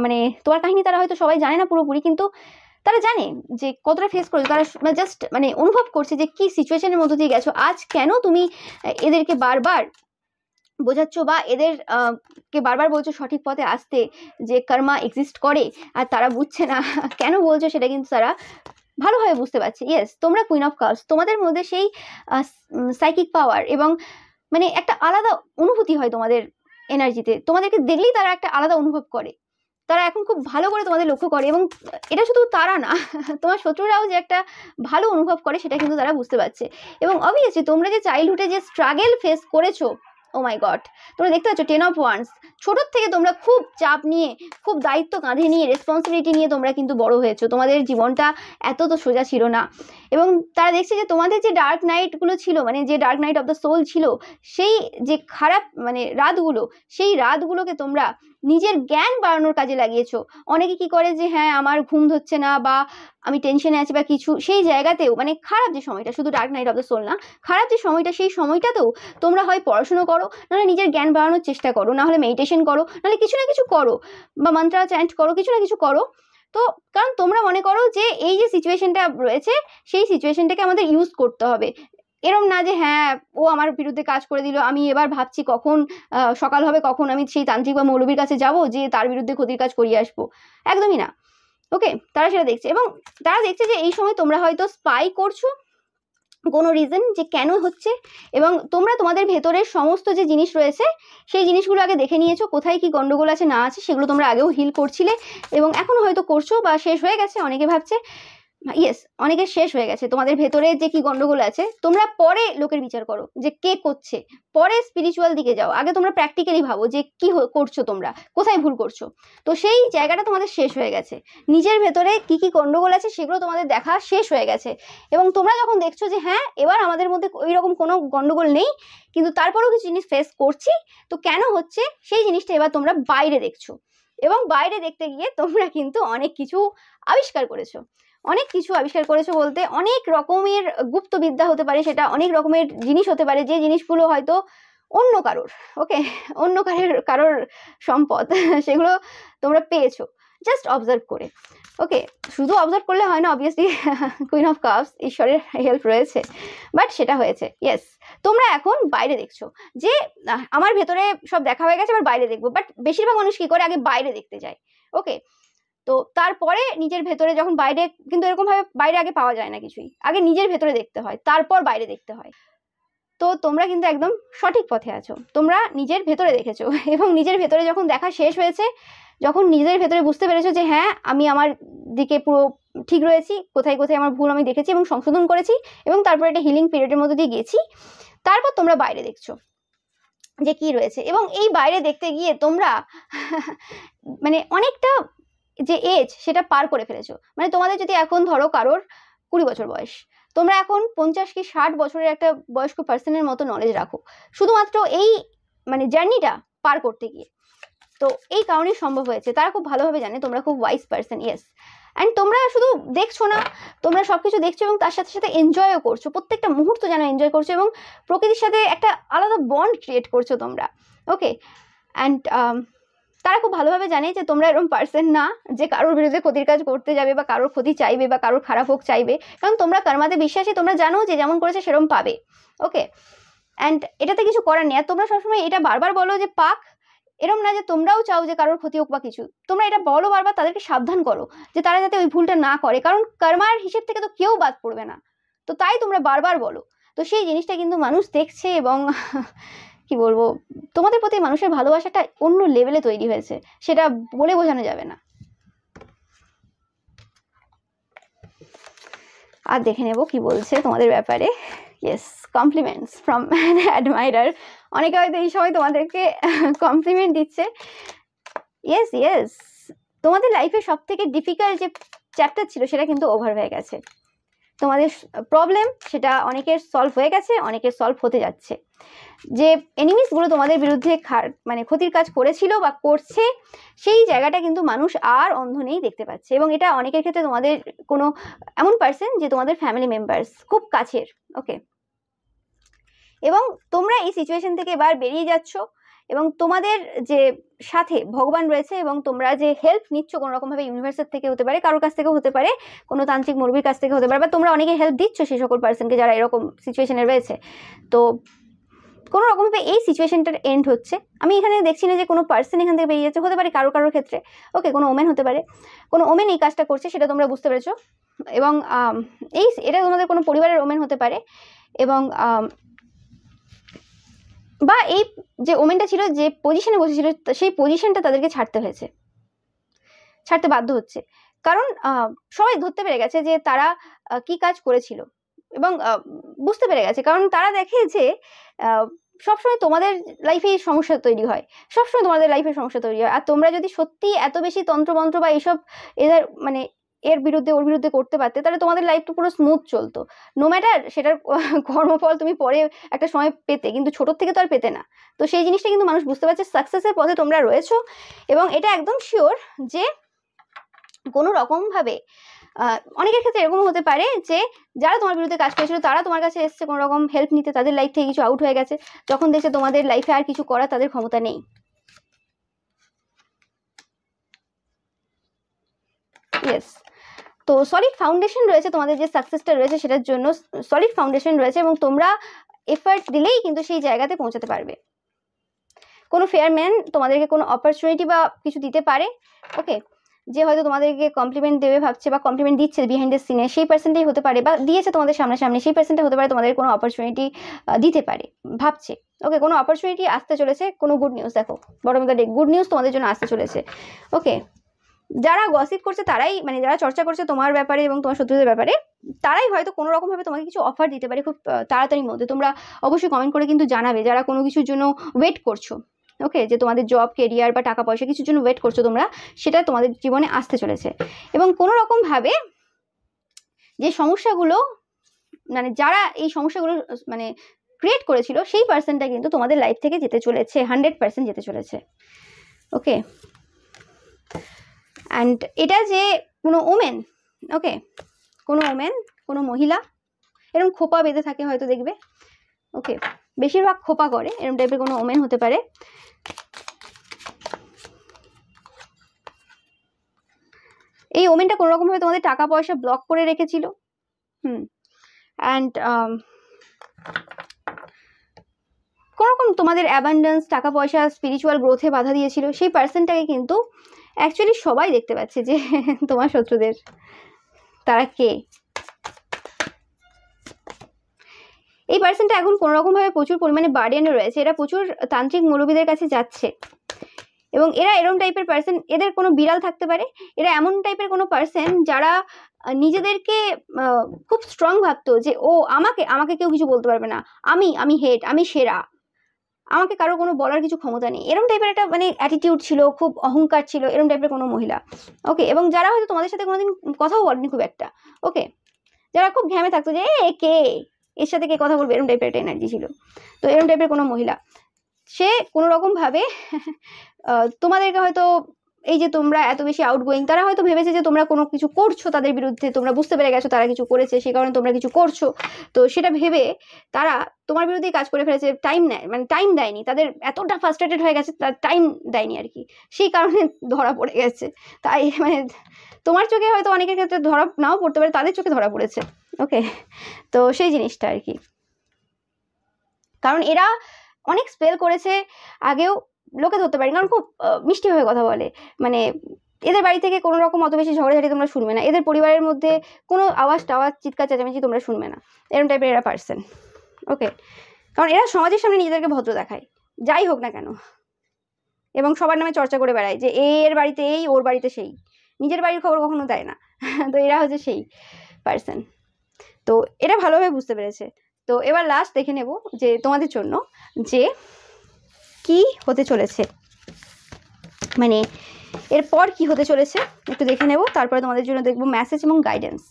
মানে তোমার কাহিনী তারা হয়তো সবাই জানে না পুরোপুরি, কিন্তু তারা জানে যে কতটা ফেস করেছো। তারা জাস্ট মানে অনুভব করছে যে কি সিচুয়েশনের মধ্যে দিয়ে গেছো। আজ কেন তুমি এদেরকে বারবার বোঝাচ্ছ বা এদের কে বারবার বলছো সঠিক পথে আসতে, যে কর্মা এক্সিস্ট করে, আর তারা বুঝছে না। কেন বলছো সেটা কিন্তু তারা ভালোভাবে বুঝতে পারছে। ইয়েস, তোমরা কুইন অফ কাপস, তোমাদের মধ্যে সেই সাইকিক পাওয়ার এবং মানে একটা আলাদা অনুভূতি হয় তোমাদের এনার্জিতে। তোমাদেরকে দেখলেই তারা একটা আলাদা অনুভব করে। তারা এখন খুব ভালো করে তোমাদের লক্ষ্য করে, এবং এটা শুধু তারা না, তোমার শত্রুরাও যে একটা ভালো অনুভব করে সেটা কিন্তু তারা বুঝতে পারছে। এবং অবভিয়াসলি তোমরা যে চাইল্ডহুডে যে স্ট্রাগল ফেস করেছো, ও মাই গড, তোমরা দেখতে পাচ্ছ 10 of Wands, ছোটোর থেকে তোমরা খুব চাপ নিয়ে, খুব দায়িত্ব কাঁধে নিয়ে, রেসপন্সিবিলিটি নিয়ে তোমরা কিন্তু বড় হয়েছো। তোমাদের জীবনটা এত তো সোজা ছিল না। এবং তারা দেখছে যে তোমাদের যে ডার্ক নাইটগুলো ছিল, মানে যে dark night of the soul ছিল, সেই যে খারাপ মানে রাতগুলো, সেই রাতগুলোকে তোমরা নিজের জ্ঞান বাড়ানোর কাজে লাগিয়েছো। অনেকে কি করে যে হ্যাঁ আমার ঘুম ধরছে না বা আমি টেনশনে আছি বা কিছু, সেই জায়গাতেও মানে খারাপ যে সময়টা, শুধু dark night of the soul না, খারাপ যে সময়টা, সেই সময়টাতেও তোমরা হয় পড়াশুনো করো, নাহলে নিজের জ্ঞান বাড়ানোর চেষ্টা করো, নাহলে মেডিটেশন করো, নাহলে কিছু না কিছু করো, বা মন্ত্র চ্যান্ট করো, কিছু না কিছু করো। তো কারণ তোমরা মনে করো যে এই যে সিচুয়েশনটা রয়েছে, সেই সিচুয়েশনটাকে আমাদের ইউজ করতে হবে। এরম না যে হ্যাঁ ও আমার বিরুদ্ধে কাজ করে দিল, আমি এবার ভাবছি কখন সকাল হবে, কখন আমি সেই তান্ত্রিক বা মৌলবীর কাছে যাব যে তার বিরুদ্ধে ক্ষতির কাজ করিয়ে আসবো। একদমই না। ওকে, তারা সেটা দেখছে, এবং তারা দেখছে যে এই সময় তোমরা হয়তো স্পাই করছো কোনো রিজন যে কেন হচ্ছে, এবং তোমরা তোমাদের ভেতরের সমস্ত যে জিনিস রয়েছে সেই জিনিসগুলো আগে দেখে নিয়েছো, কোথায় কি গন্ডগোল আছে না আছে সেগুলো তোমরা আগেও হিল করছিলে, এবং এখনো হয়তো করছো বা শেষ হয়ে গেছে। অনেকে ভাবছে ইয়েস, অনেকের শেষ হয়ে গেছে। তোমাদের ভেতরে যে কি গন্ডগোল আছে তোমরা পরে লোকের বিচার করো যে কে করছে, পরে স্পিরিচুয়াল দিকে যাও, আগে তোমরা প্র্যাকটিক্যালি ভাবো যে কি করছো, তোমরা কোথায় ভুল করছো। তো সেই জায়গাটা তোমাদের শেষ হয়ে গেছে, নিজের ভেতরে কি কি গন্ডগোল আছে সেগুলো তোমাদের দেখা শেষ হয়ে গেছে। এবং তোমরা যখন দেখছো যে হ্যাঁ এবার আমাদের মধ্যে ওই রকম কোনো গন্ডগোল নেই, কিন্তু তারপরেও কিছু জিনিস ফেস করছি, তো কেন হচ্ছে সেই জিনিসটা এবার তোমরা বাইরে দেখছো। এবং বাইরে দেখতে গিয়ে তোমরা কিন্তু অনেক কিছু আবিষ্কার করেছো। অনেক কিছু আবিষ্কার করেছো বলতে অনেক রকমের গুপ্ত বিদ্যা হতে পারে, সেটা অনেক রকমের জিনিস হতে পারে, যে জিনিসগুলো হয়তো অন্য কারোর, ওকে, অন্য কারোর সম্পদ, সেগুলো তোমরা পেয়েছো জাস্ট অবজার্ভ করে। ওকে, শুধু অবজার্ভ করলে হয় না, অবভিয়াসলি কুইন অফ কাপস, ঈশ্বরের হেল্প রয়েছে, বাট সেটা হয়েছে। ইয়েস, তোমরা এখন বাইরে দেখছো যে আমার ভেতরে সব দেখা হয়ে গেছে, এবার বাইরে দেখবো। বাট বেশিরভাগ মানুষ কি করে, আগে বাইরে দেখতে যায়। ওকে, তো তারপরে নিজের ভেতরে যখন বাইরে, কিন্তু এরকম ভাবে বাইরে আগে পাওয়া যায় না কিছুই, আগে নিজের ভেতরে দেখতে হয়, তারপর বাইরে দেখতে হয়। তো তোমরা কিন্তু একদম সঠিক পথে আছো, তোমরা নিজের ভেতরে দেখেছো এবং নিজের ভেতরে যখন দেখা শেষ হয়েছে, যখন নিজের ভেতরে বুঝতে পেরেছো যে হ্যাঁ আমি আমার দিকে পুরো ঠিক রয়েছি, কোথায় কোথায় আমার ভুল আমি দেখেছি এবং সংশোধন করেছি, এবং তারপর একটা হিলিং পিরিয়ডের মধ্যে দিয়ে গেছি, তারপর তোমরা বাইরে দেখছো যে কি রয়েছে। এবং এই বাইরে দেখতে গিয়ে তোমরা মানে অনেকটা যে এজ সেটা পার করে ফেলেছো। মানে তোমাদের যদি এখন ধরো কারোর 20 বছর বয়স, তোমরা এখন 50 কি 60 বছরের একটা বয়স্ক পার্সনের মতো নলেজ রাখো, শুধুমাত্র এই মানে জার্নিটা পার করতে গিয়ে। তো এই কারণেই সম্ভব হয়েছে, তারা খুব ভালোভাবে জানে তোমরা খুব ওয়াইজ পার্সন। ইয়েস, অ্যান্ড তোমরা শুধু দেখছো না, তোমরা সবকিছু দেখছো এবং তার সাথে সাথে এনজয়ও করছো, প্রত্যেকটা মুহূর্ত যেন এনজয় করছো এবং প্রকৃতির সাথে একটা আলাদা বন্ড ক্রিয়েট করছো তোমরা। ওকে, অ্যান্ড তারা খুব ভালোভাবে জানে যে তোমরা এরকম পার্সন না যে কারোর বিরুদ্ধে ক্ষতির কাজ করতে যাবে বা কারোর ক্ষতি চাইবে বা কারোর খারাপ হোক চাইবে, কারণ তোমরা কর্মাতে বিশ্বাসী, তোমরা জানো যে যেমন করেছে সেরকম পাবে। ওকে, অ্যান্ড এটাতে কিছু করার নেই। আর তোমরা সবসময় এটা বারবার বলো যে পাক, এরম না যে তোমরাও চাও যে কারোর ক্ষতি হোক বা কিছু, তোমরা এটা বলো বারবার, তাদেরকে সাবধান করো যে তারা যাতে ওই ভুলটা না করে, কারণ কর্মার হিসেব থেকে তো কেউ বাদ পড়বে না, তো তাই তোমরা বারবার বলো। তো সেই জিনিসটা কিন্তু মানুষ দেখছে এবং কি বলবো, তোমাদের প্রতি মানুষের ভালোবাসাটা অন্য লেভেলে তৈরি হয়েছে, সেটা বলে বোঝানো যাবে না। আর দেখে নেব কি বলছে তোমাদের ব্যাপারে। Yes, compliments from an admirer. অনেকে হয়তো এই সময় তোমাদেরকে কমপ্লিমেন্ট দিচ্ছে। ইয়েস ইয়েস, তোমাদের লাইফে সব থেকে ডিফিকাল্ট যে চ্যাপ্টার ছিল সেটা কিন্তু ওভার হয়ে গেছে। তোমাদের প্রবলেম সেটা অনেকের সলভ হয়ে গেছে, অনেকের সলভ হতে যাচ্ছে। যে এনিমিসগুলো তোমাদের বিরুদ্ধে মানে ক্ষতির কাজ করেছিল বা করছে, সেই জায়গাটা কিন্তু মানুষ আর অন্ধ নেই, দেখতে পাচ্ছে। এবং এটা অনেকের ক্ষেত্রে তোমাদের কোনো এমন পার্সন যে তোমাদের ফ্যামিলি মেম্বার্স, খুব কাছের। ওকে, এবং তোমরা এই সিচুয়েশন থেকে এবার বেরিয়ে যাচ্ছ এবং তোমাদের যে সাথে ভগবান রয়েছে এবং তোমরা যে হেল্প নিচ্ছ কোনো রকমভাবে, ইউনিভার্সের থেকে হতে পারে, কারোর কাছ থেকে হতে পারে, কোনো তান্ত্রিক মুরবির কাছ থেকে হতে পারে, বা তোমরা অনেকে হেল্প দিচ্ছ সেই সকল পার্সনকে যারা এরকম সিচুয়েশনে রয়েছে। তো কোনো রকমভাবে এই সিচুয়েশনটার এন্ড হচ্ছে। আমি এখানে দেখছি না যে কোনো পার্সন এখান থেকে বেরিয়ে যাচ্ছে, হতে পারে কারোর কারোর ক্ষেত্রে। ওকে, কোনো ওমেন হতে পারে, কোনো ওমেন এই কাজটা করছে, সেটা তোমরা বুঝতে পেরেছো। এবং এটা তোমাদের কোনো পরিবারের ওমেন হতে পারে, এবং বা এই যে ওমেনটা ছিল যে পজিশনে বসেছিল সেই পজিশনটা তাদেরকে ছাড়তে বাধ্য হচ্ছে, কারণ সবাই ধরতে পেরে গেছে যে তারা কি কাজ করেছিল এবং বুঝতে পেরে গেছে, কারণ তারা দেখে যে সবসময় তোমাদের লাইফে সমস্যা তৈরি হয়, সবসময় তোমাদের লাইফে সমস্যা তৈরি হয়। আর তোমরা যদি সত্যি এত বেশি তন্ত্রমন্ত্র বা এইসব এদের মানে এর বিরুদ্ধে ওর বিরুদ্ধে করতে পারতে, তাহলে তোমাদের লাইফটা পুরো স্মুথ চলতো। নো ম্যাটার সেটার কর্মফল তুমি পরে একটা সময় পেতে, কিন্তু ছোটোর থেকে তো আর পেতে না। তো সেই জিনিসটা কিন্তু মানুষ বুঝতে পারছে, সাকসেসের পথে তোমরা রয়েছো। এবং এটা একদম শিওর যে কোনো রকমভাবে অনেকের ক্ষেত্রে এরকম হতে পারে যে যারা তোমার বিরুদ্ধে কাজ করেছিল তারা তোমার কাছে এসছে কোনো রকম হেল্প নিতে, তাদের লাইফ থেকে কিছু আউট হয়ে গেছে, যখন দেখছে তোমাদের লাইফে আর কিছু করার তাদের ক্ষমতা নেই। ইয়েস, তো সলিড ফাউন্ডেশন রয়েছে তোমাদের, যে সাকসেসটা রয়েছে সেটার জন্য সলিড ফাউন্ডেশন রয়েছে, এবং তোমরা এফার্ট দিলেই কিন্তু সেই জায়গাতে পৌঁছাতে পারবে। কোনো ফেয়ার ম্যান তোমাদেরকে কোনো অপরচুনিটি বা কিছু দিতে পারে। ওকে, যে হয়তো তোমাদেরকে কমপ্লিমেন্ট দেবে ভাবছে বা কমপ্লিমেন্ট দিচ্ছে বিহাইন্ড দ্য সিনে, সেই পার্সনটাই হতে পারে, বা দিয়েছে তোমাদের সামনাসামনি, সেই পার্সনটা হতে পারে তোমাদের কোনো অপরচুনিটি দিতে পারে ভাবছে। ওকে, কোনো অপরচুনিটি আসতে চলেছে, কোনো গুড নিউজ, দেখো bottom of the day good news তোমাদের জন্য আসতে চলেছে। ওকে, যারা গসিপ করছে তারাই, মানে যারা চর্চা করছে তোমার ব্যাপারে এবং তোমার শত্রুদের ব্যাপারে, তারাই হয়তো কোনো রকমভাবে তোমাকে কিছু অফার দিতে পারে খুব তাড়াতাড়ির মধ্যে। তোমরা অবশ্যই কমেন্ট করে কিন্তু জানাবে যারা কোনো কিছুর জন্য ওয়েট করছো। ওকে, যে তোমাদের জব, কেরিয়ার বা টাকা পয়সা কিছুর জন্য ওয়েট করছো তোমরা, সেটা তোমাদের জীবনে আসতে চলেছে। এবং কোনো রকমভাবে যে সমস্যাগুলো, মানে যারা এই সমস্যাগুলো মানে ক্রিয়েট করেছিল, সেই পার্সনটা কিন্তু তোমাদের লাইফ থেকে যেতে চলেছে, 100% যেতে চলেছে। ওকে, অ্যান্ড এটা যে কোনো ওমেন, ওকে, কোনো ওমেন, কোনো মহিলা এরকম খোপা বেঁধে থাকে হয়তো, দেখবে। ওকে, বেশিরভাগ খোপা করে, এরকম টাইপের কোনো ওমেন হতে পারে। এই ওমেনটা কোনো রকমভাবে তোমাদের টাকা পয়সা ব্লক করে রেখেছিল। অ্যান্ড কোনোরকম তোমাদের অ্যাবান্ডেন্স, টাকা পয়সা, স্পিরিচুয়াল গ্রোথে বাধা দিয়েছিল। সেই পার্সনটাকে কিন্তু অ্যাকচুয়ালি সবাই দেখতে পাচ্ছে যে তোমার শত্রুদের তারা কে। এই পার্সনটা এখন কোনো রকমভাবে প্রচুর পরিমাণে বার্ডেনে রয়েছে, এরা প্রচুর তান্ত্রিক মৌলবীদের কাছে যাচ্ছে এবং এরা এরম টাইপের পার্সন, এদের কোনো বিড়াল থাকতে পারে, এরা এমন টাইপের কোনো পার্সন যারা নিজেদেরকে খুব স্ট্রং ভাবতো যে ও আমাকে আমাকে কেউ কিছু বলতে পারবে না, আমি হেড, আমি সেরা, আমাকে কারো কোনো বলার কিছু ক্ষমতা নেই, এরম টাইপের একটা মানে অ্যাটিটিউড ছিল, খুব অহংকার ছিল এরম টাইপের কোনো মহিলা। ওকে, এবং যারা হয়তো তোমাদের সাথে কোনোদিন কথাও বলেনি খুব একটা, ওকে, যারা খুব ঘ্যামে থাকতো যে এ কে, এর সাথে কে কথা বলবে, এরম টাইপের একটা এনার্জি ছিল। তো এরম টাইপের কোনো মহিলা, সে কোনো রকম ভাবে তোমাদেরকে হয়তো, এই যে তোমরা এত বেশি আউটগোয়িং, তারা হয়তো ভেবেছে যে তোমরা কোনো কিছু করছো তাদের বিরুদ্ধে, তোমরা বুঝতে পেরে গেছো তারা কিছু করেছে, সেই কারণে তোমরা কিছু করছো, তো সেটা ভেবে তারা তোমার বিরুদ্ধেই কাজ করে ফেলেছে, টাইম নেয় মানে টাইম দেয়নি, তাদের এতটা ফ্রাস্ট্রেটেড হয়ে গেছে, তার টাইম দেয়নি আর কি, সেই কারণে ধরা পড়ে গেছে। তাই মানে তোমার চোখে হয়তো অনেকের ক্ষেত্রে ধরা নাও পড়তে পারে, তাদের চোখে ধরা পড়েছে। ওকে, তো সেই জিনিসটা আর কি, কারণ এরা অনেক স্পেল করেছে আগেও, লোকে ধরতে পারি, কারণ খুব মিষ্টিভাবে কথা বলে, মানে এদের বাড়ি থেকে কোনো রকম অত বেশি ঝগড়াঝাটি তোমরা শুনবে না, এদের পরিবারের মধ্যে কোনো আওয়াজ টাওয়াজ চিৎকার চেঁচামেচি তোমরা শুনবে না, এরকম টাইপের এরা পার্সন। ওকে, কারণ এরা সমাজের সামনে নিজেদেরকে ভদ্র দেখায় যাই হোক না কেন, এবং সবার নামে চর্চা করে বেড়ায় যে এর বাড়িতে এই, ওর বাড়িতে সেই, নিজের বাড়ির খবর কখনো দেয় না। তো এরা হচ্ছে সেই পার্সন, তো এটা ভালোভাবে বুঝতে পেরেছে। তো এবার লাস্ট দেখে নেব যে তোমাদের জন্য যে কি হতে চলেছে, মানে এরপর কি হতে চলেছে একটু দেখে নেব, তারপরে তোমাদের জন্য দেখবো মেসেজ এবং গাইডেন্স।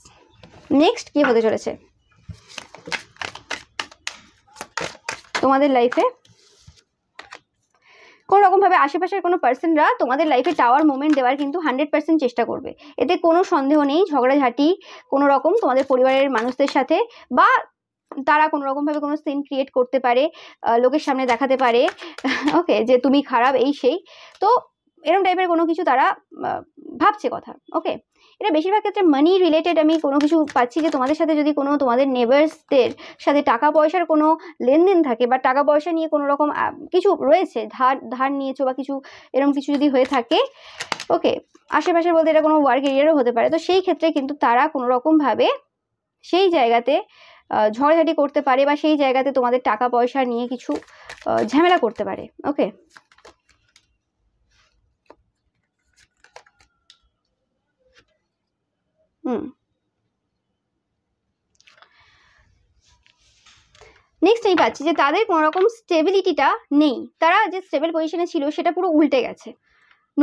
নেক্সট কি হতে চলেছে তোমাদের লাইফে, কোনো রকমভাবে আশেপাশের কোনো পার্সনরা তোমাদের লাইফে টাওয়ার মোমেন্ট দেওয়ার কিন্তু 100% চেষ্টা করবে, এতে কোনো সন্দেহ নেই। ঝগড়াঝাটি কোনো রকম তোমাদের পরিবারের মানুষদের সাথে, বা তারা কোনো রকমভাবে কোনো সিন ক্রিয়েট করতে পারে, লোকের সামনে দেখাতে পারে, ওকে, যে তুমি খারাপ এই সেই, তো এরকম টাইপের কোনো কিছু তারা ভাবছে কথা। ওকে, এটা বেশিরভাগ ক্ষেত্রে মানি রিলেটেড আমি কোনো কিছু পাচ্ছি, যে তোমাদের সাথে যদি কোনো তোমাদের নেবার্সদের সাথে টাকা পয়সার কোনো লেনদেন থাকে, বা টাকা পয়সা নিয়ে কোনো রকম কিছু রয়েছে, ধার নিয়েছো বা কিছু এরকম কিছু যদি হয়ে থাকে, ওকে, আশেপাশে বলতে এটা কোনো ওয়ার্ক এরিয়ারও হতে পারে, তো সেই ক্ষেত্রে কিন্তু তারা কোনো রকমভাবে সেই জায়গাতে ঝড়ঝাটি করতে পারে, বা সেই জায়গাতে তোমাদের টাকা পয়সা নিয়ে কিছু ঝামেলা করতে পারে। ওকে, নেক্সট আমি পাচ্ছি যে তাদের কোনো রকম স্টেবিলিটিটা নেই, তারা যে স্টেবল পজিশনে ছিল সেটা পুরো উল্টে গেছে,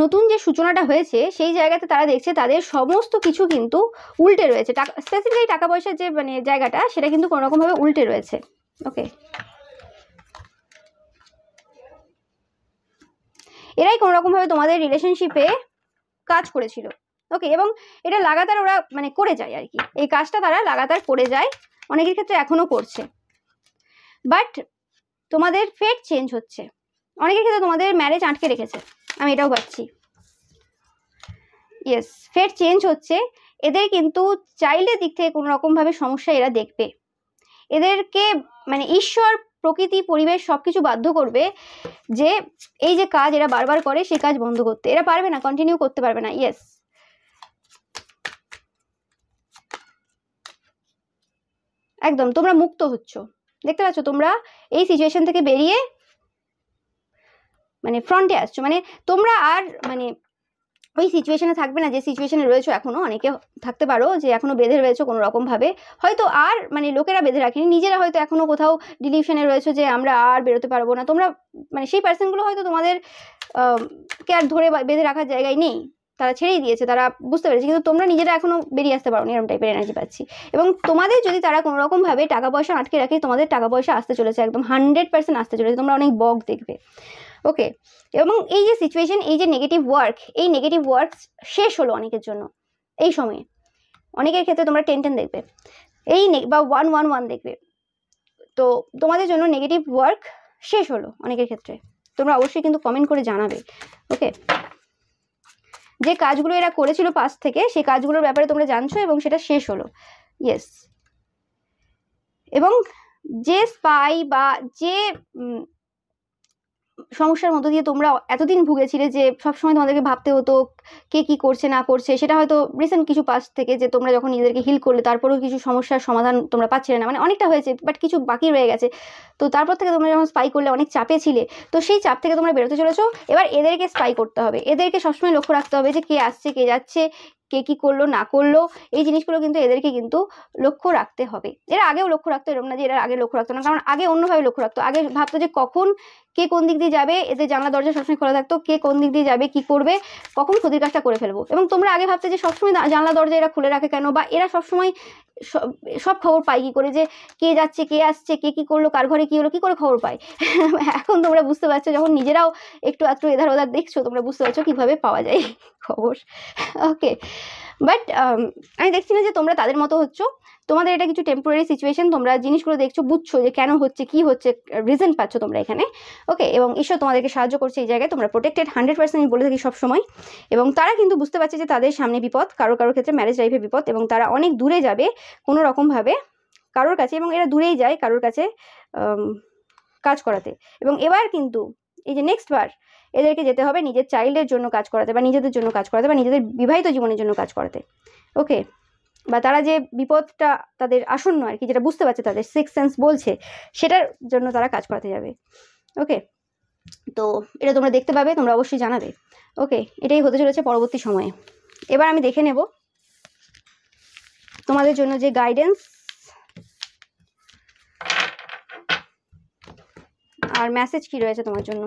নতুন যে সূচনাটা হয়েছে সেই জায়গাতে তারা দেখছে তাদের সমস্ত কিছু কিন্তু উল্টে রয়েছে, টাকা স্পেসিফিক্যালি টাকা পয়সার যে মানে জায়গাটা সেটা কিন্তু কোনো রকমভাবে উল্টে রয়েছে। ওকে, এরাই কোনো রকমভাবে তোমাদের রিলেশনশিপে কাজ করেছিল। ওকে, এবং এটা লাগাতার ওরা মানে করে যায় আর কি, এই কাজটা তারা লাগাতার করে যায়, অনেকের ক্ষেত্রে এখনো করছে, বাট তোমাদের ফেট চেঞ্জ হচ্ছে, অনেকের ক্ষেত্রে তোমাদের ম্যারেজ আটকে রেখেছে, আমি এটাও পাচ্ছি। ইয়েস, ফেট চেঞ্জ হচ্ছে, এদের কিন্তু চাইল্ডের দিক থেকে কোনো রকমভাবে সমস্যা এরা দেখবে, এদেরকে মানে ঈশ্বর প্রকৃতি পরিবেশ সবকিছু বাধ্য করবে যে এই যে কাজ এরা বারবার করে সেই কাজ বন্ধ করতে, এরা পারবে না, কন্টিনিউ করতে পারবে না। ইয়েস, একদম তোমরা মুক্ত হচ্ছ, দেখতে পাচ্ছ তোমরা এই সিচুয়েশন থেকে বেরিয়ে মানে ফ্রন্টে আসছো, মানে তোমরা আর মানে ওই সিচুয়েশনে থাকবে না যে সিচুয়েশনে রয়েছো এখনো, অনেকে থাকতে পারো যে এখনো বেঁধে রয়েছো কোনো রকম ভাবে, হয়তো আর মানে লোকেরা বেঁধে রাখেনি, নিজেরা হয়তো এখনো কোথাও ডিলিউশনে রয়েছো যে আমরা আর বেরোতে পারবো না, তোমরা মানে সেই পার্সনগুলো হয়তো তোমাদের কে আর ধরে বেঁধে রাখার জায়গায় নেই, তারা ছেড়েই দিয়েছে, তারা বুঝতে পেরেছে, কিন্তু তোমরা নিজেরা এখনো বেরিয়ে আসতে পারো না, এরকম টাইপের এনার্জি পাচ্ছি। এবং তোমাদের যদি তারা কোনো রকম ভাবে টাকা পয়সা আটকে রাখে, তোমাদের টাকা পয়সা আসতে চলেছে, একদম 100% আসতে চলেছে, তোমরা অনেক বক দেখবে। ওকে, এবং এই যে সিচুয়েশন, এই যে নেগেটিভ ওয়ার্ক, এই নেগেটিভ ওয়ার্ক শেষ হলো অনেকের জন্য এই সময়ে, অনেকের ক্ষেত্রে তোমরা 10-10 দেখবে, এই বা 1-1-1 দেখবে, তো তোমাদের জন্য নেগেটিভ ওয়ার্ক শেষ হলো অনেকের ক্ষেত্রে, তোমরা অবশ্যই কিন্তু কমেন্ট করে জানাবে। ওকে, যে কাজগুলো এরা করেছিল পাস থেকে সেই কাজগুলোর ব্যাপারে তোমরা জানছো এবং সেটা শেষ হলো। ইয়েস, এবং যে স্পাই বা যে সমস্যার মধ্য দিয়ে তোমরা এতদিন ভুগেছিলে যে সবসময় তোমাদেরকে ভাবতে হতো কে কি করছে না করছে। সেটা হয়তো রিসেন্ট কিছু পাস্ট থেকে, যে তোমরা যখন নিজেদেরকে হিল করলে তারপরেও কিছু সমস্যার সমাধান তোমরা পাচ্ছিলে না, মানে অনেকটা হয়েছে বাট কিছু বাকি রয়ে গেছে। তো তারপর থেকে তোমরা যখন স্পাই করলে অনেক চাপে ছিলে, তো সেই চাপ থেকে তোমরা বেরোতে চলেছো। এবার এদেরকে স্পাই করতে হবে, এদেরকে সবসময় লক্ষ্য রাখতে হবে যে কে আসছে কে যাচ্ছে, কে কি করলো না করলো, এই জিনিসগুলো কিন্তু এদেরকে কিন্তু লক্ষ্য রাখতে হবে। এরা আগেও লক্ষ্য রাখতো, এরকম না যে এরা আগে লক্ষ্য রাখতো না, কারণ আগে অন্যভাবে লক্ষ্য রাখতো। আগে ভাবতো যে কখন কে কোন দিক দিয়ে যাবে, এদের জানলা দরজা সবসময় খোলা থাকতো, কে কোন দিক দিয়ে যাবে কি করবে কখন ক্ষতির কাজটা করে ফেলবো। এবং তোমরা আগে ভাবতে যে সবসময় জানলা দরজা এরা খুলে রাখে কেন, বা এরা সবসময় সব খবর পায় কি করে, যে কে যাচ্ছে কে আসছে কে কি করলো কার ঘরে কি হলো কি করে খবর পায়। এখন তোমরা বুঝতে পারছো, যখন নিজেরাও একটু আধটু এধার ওধার দেখছো, তোমরা বুঝতে পারছো কিভাবে পাওয়া যায় খবর। ওকে, বাট আমি দেখছি না যে তোমরা তাদের মতো হচ্ছ। তোমাদের এটা কিছু টেম্পোরারি সিচুয়েশন, তোমরা জিনিসগুলো দেখছো, বুঝছো যে কেন হচ্ছে কি হচ্ছে, রিজন পাচ্ছ তোমরা এখানে। ওকে, এবং ঈশ্বর তোমাদেরকে সাহায্য করছে এই জায়গায়, তোমরা প্রোটেক্টেড 100% আমি বলে থাকি সবসময়। এবং তারা কিন্তু বুঝতে পারছে যে তাদের সামনে বিপদ, কারোর ক্ষেত্রে ম্যারেজ লাইফে বিপদ, এবং তারা অনেক দূরে যাবে কোনো রকমভাবে কারোর কাছে, এবং এরা দূরেই যায় কারোর কাছে কাজ করাতে। এবং এবার কিন্তু এই যে নেক্সট বার এদেরকে যেতে হবে নিজের চাইল্ডের জন্য কাজ করাতে, বা নিজেদের জন্য কাজ করাতে, বা নিজেদের বিবাহিত জীবনের জন্য কাজ করাতে। ওকে, বা তারা যে বিপদটা তাদের আসন্ন আর কি, যেটা বুঝতে পারছে তাদের সিক্স সেন্স বলছে, সেটার জন্য তারা কাজ করাতে যাবে। ওকে, তো এটা তোমরা দেখতে পাবে, তোমরা অবশ্যই জানাবে। ওকে, এটাই হতে চলেছে পরবর্তী সময়ে। এবার আমি দেখে নেব তোমাদের জন্য যে গাইডেন্স আর মেসেজ কি রয়েছে তোমার জন্য।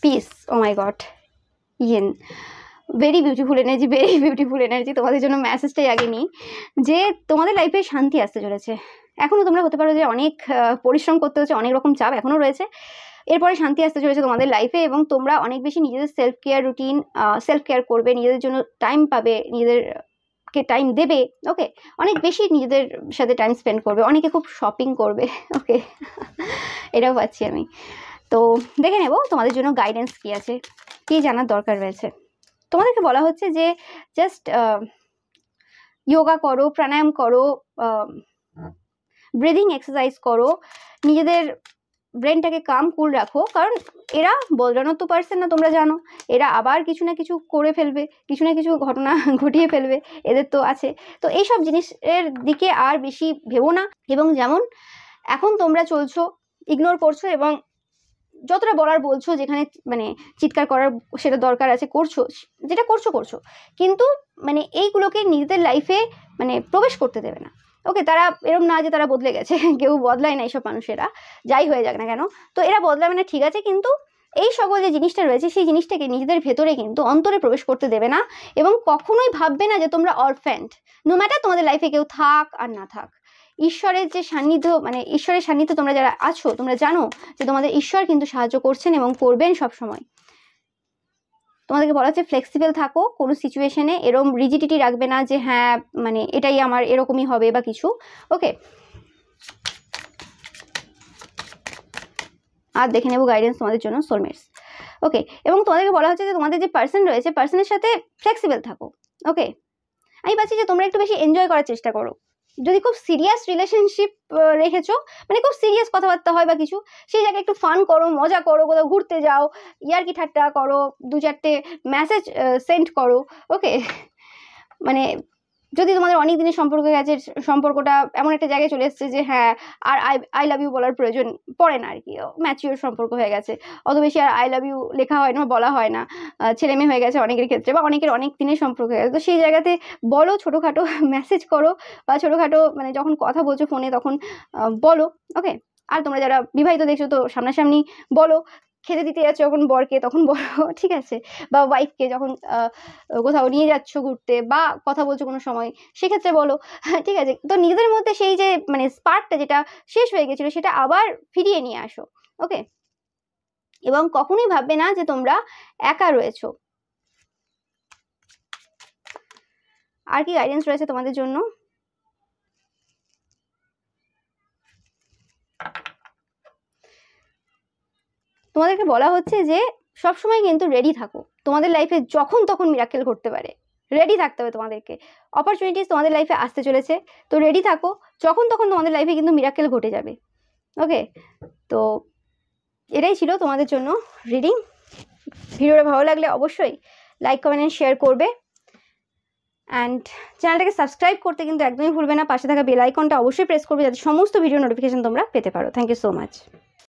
পিস, ও মাই গড, ইয়েন, very beautiful energy, very beautiful energy. তোমাদের জন্য মেসেজটাই আগে নিই, যে তোমাদের লাইফে শান্তি আসতে চলেছে। এখনও তোমরা হতে পারো যে অনেক পরিশ্রম করতে হচ্ছে, অনেক রকম চাপ এখনও রয়েছে, এরপরে শান্তি আসতে চলেছে তোমাদের লাইফে। এবং তোমরা অনেক বেশি নিজেদের self care routine, self care করবে, নিজেদের জন্য টাইম পাবে, নিজেদেরকে টাইম দেবে। ওকে, অনেক বেশি নিজেদের সাথে টাইম স্পেন্ড করবে, অনেকে খুব শপিং করবে। ওকে, এটাও পাচ্ছি আমি। তো দেখে নেব তোমাদের জন্য গাইডেন্স কি আছে, কি জানার দরকার রয়েছে। তোমাদেরকে বলা হচ্ছে যে জাস্ট যোগা করো, প্রাণায়াম করো, ব্রিদিং এক্সারসাইজ করো, নিজেদের ব্রেনটাকে কাম কুল রাখো, কারণ এরা বদলানোর তো পারছেন না, তোমরা জানো এরা আবার কিছু না কিছু করে ফেলবে, কিছু না কিছু ঘটনা ঘটিয়ে ফেলবে, এদের তো আছে। তো এইসব জিনিসের দিকে আর বেশি ভেবো না। এবং যেমন এখন তোমরা চলছো, ইগনোর করছো, এবং যতটা বলার বলছো, যেখানে মানে চিৎকার করার সেটা দরকার আছে করছো, যেটা করছো, কিন্তু মানে এইগুলোকে নিজেদের লাইফে মানে প্রবেশ করতে দেবে না। ওকে, তারা এরম না যে তারা বদলে গেছে, কেউ বদলায় না এইসব মানুষেরা, যাই হয়ে যাক না কেন। তো এরা বদলাবে না ঠিক আছে, কিন্তু এই সকল যে জিনিসটা রয়েছে সেই জিনিসটাকে নিজেদের ভেতরে কিন্তু অন্তরে প্রবেশ করতে দেবে না। এবং কখনোই ভাববে না যে তোমরা অরফ্যান্ড, নো ম্যাটার তোমাদের লাইফে কেউ থাক আর না থাক। ঈশ্বরের যে সান্নিধ্য, মানে ঈশ্বরের সান্নিধ্যে তোমরা যারা আছো, তোমরা জানো যে তোমাদের ঈশ্বর কিন্তু সাহায্য করছেন এবং করবেন সব সময়। তোমাদেরকে বলা হচ্ছে ফ্লেক্সিবল থাকো, কোনো সিচুয়েশনে এরকম রিজিডিটি রাখবে না যে হ্যাঁ মানে এটাই আমার এরকমই হবে বা কিছু। ওকে, আর দেখে নেবো গাইডেন্স তোমাদের জন্য সোলমেটস। ওকে, এবং তোমাদেরকে বলা হচ্ছে যে তোমাদের যে পার্সন রয়েছে, পার্সনের সাথে ফ্লেক্সিবল থাকো। ওকে, আমি পাচ্ছি যে তোমরা একটু বেশি এনজয় করার চেষ্টা করো। যদি খুব সিরিয়াস রিলেশনশিপ রেখেছো, মানে খুব সিরিয়াস কথাবার্তা হয় বা কিছু, সেই জায়গায় একটু ফান করো, মজা করো, কোথাও ঘুরতে যাও, ইয়ার্কি ঠাট্টা করো, 2-4টে মেসেজ সেন্ড করো। ওকে, মানে যদি তোমাদের অনেক দিনের সম্পর্ক গেছে, সম্পর্কটা এমন একটা জায়গায় চলে এসছে যে হ্যাঁ আর আই লাভ ইউ বলার প্রয়োজন পড়ে না আর কি, ম্যাচিওর সম্পর্ক হয়ে গেছে, অত বেশি আর আই লাভ ইউ লেখা হয় না, বলা হয় না, ছেলে মেয়ে হয়ে গেছে অনেকের ক্ষেত্রে, বা অনেকের অনেক দিনের সম্পর্ক হয়ে গেছে, তো সেই জায়গাতে বলো, ছোটোখাটো মেসেজ করো, বা ছোটোখাটো মানে যখন কথা বলছো ফোনে তখন বলো। ওকে, আর তোমরা যারা বিবাহিত দেখছো তো সামনাসামনি বলো, খেতে দিতে যাচ্ছ যখন বরকে তখন বলো, ঠিক আছে, বা ওয়াইফকে যখন কোথাও নিয়ে যাচ্ছ ঘুরতে বা কথা বলছো কোনো সময়, সেক্ষেত্রে বলো, ঠিক আছে। তো নিজেদের মধ্যে সেই যে মানে স্পার্কটা যেটা শেষ হয়ে গেছিলো সেটা আবার ফিরিয়ে নিয়ে আসো। ওকে, এবং কখনোই ভাববে না যে তোমরা একা রয়েছো। আর কি গাইডেন্স রয়েছে তোমাদের জন্য? তোমাদেরকে বলা হচ্ছে যে সবসময় কিন্তু রেডি থাকো, তোমাদের লাইফে যখন তখন মিরাকেল ঘটতে পারে। রেডি থাকতে হবে তোমাদেরকে। অপরচুনিটিস তোমাদের লাইফে আসতে চলেছে, তো রেডি থাকো, যখন তখন তোমাদের লাইফে কিন্তু মিরাকেল ঘটে যাবে। ওকে, তো এটাই ছিল তোমাদের জন্য রিডিং। ভিডিওটা ভালো লাগলে অবশ্যই লাইক কমেন্ট এন্ড শেয়ার করবে, অ্যান্ড চ্যানেলটাকে সাবস্ক্রাইব করতে কিন্তু একদমই ভুলবে না। পাশে থাকা বেল আইকনটা অবশ্যই প্রেস করবে যাতে সমস্ত ভিডিও নোটিফিকেশন তোমরা পেতে পারো। Thank you so much.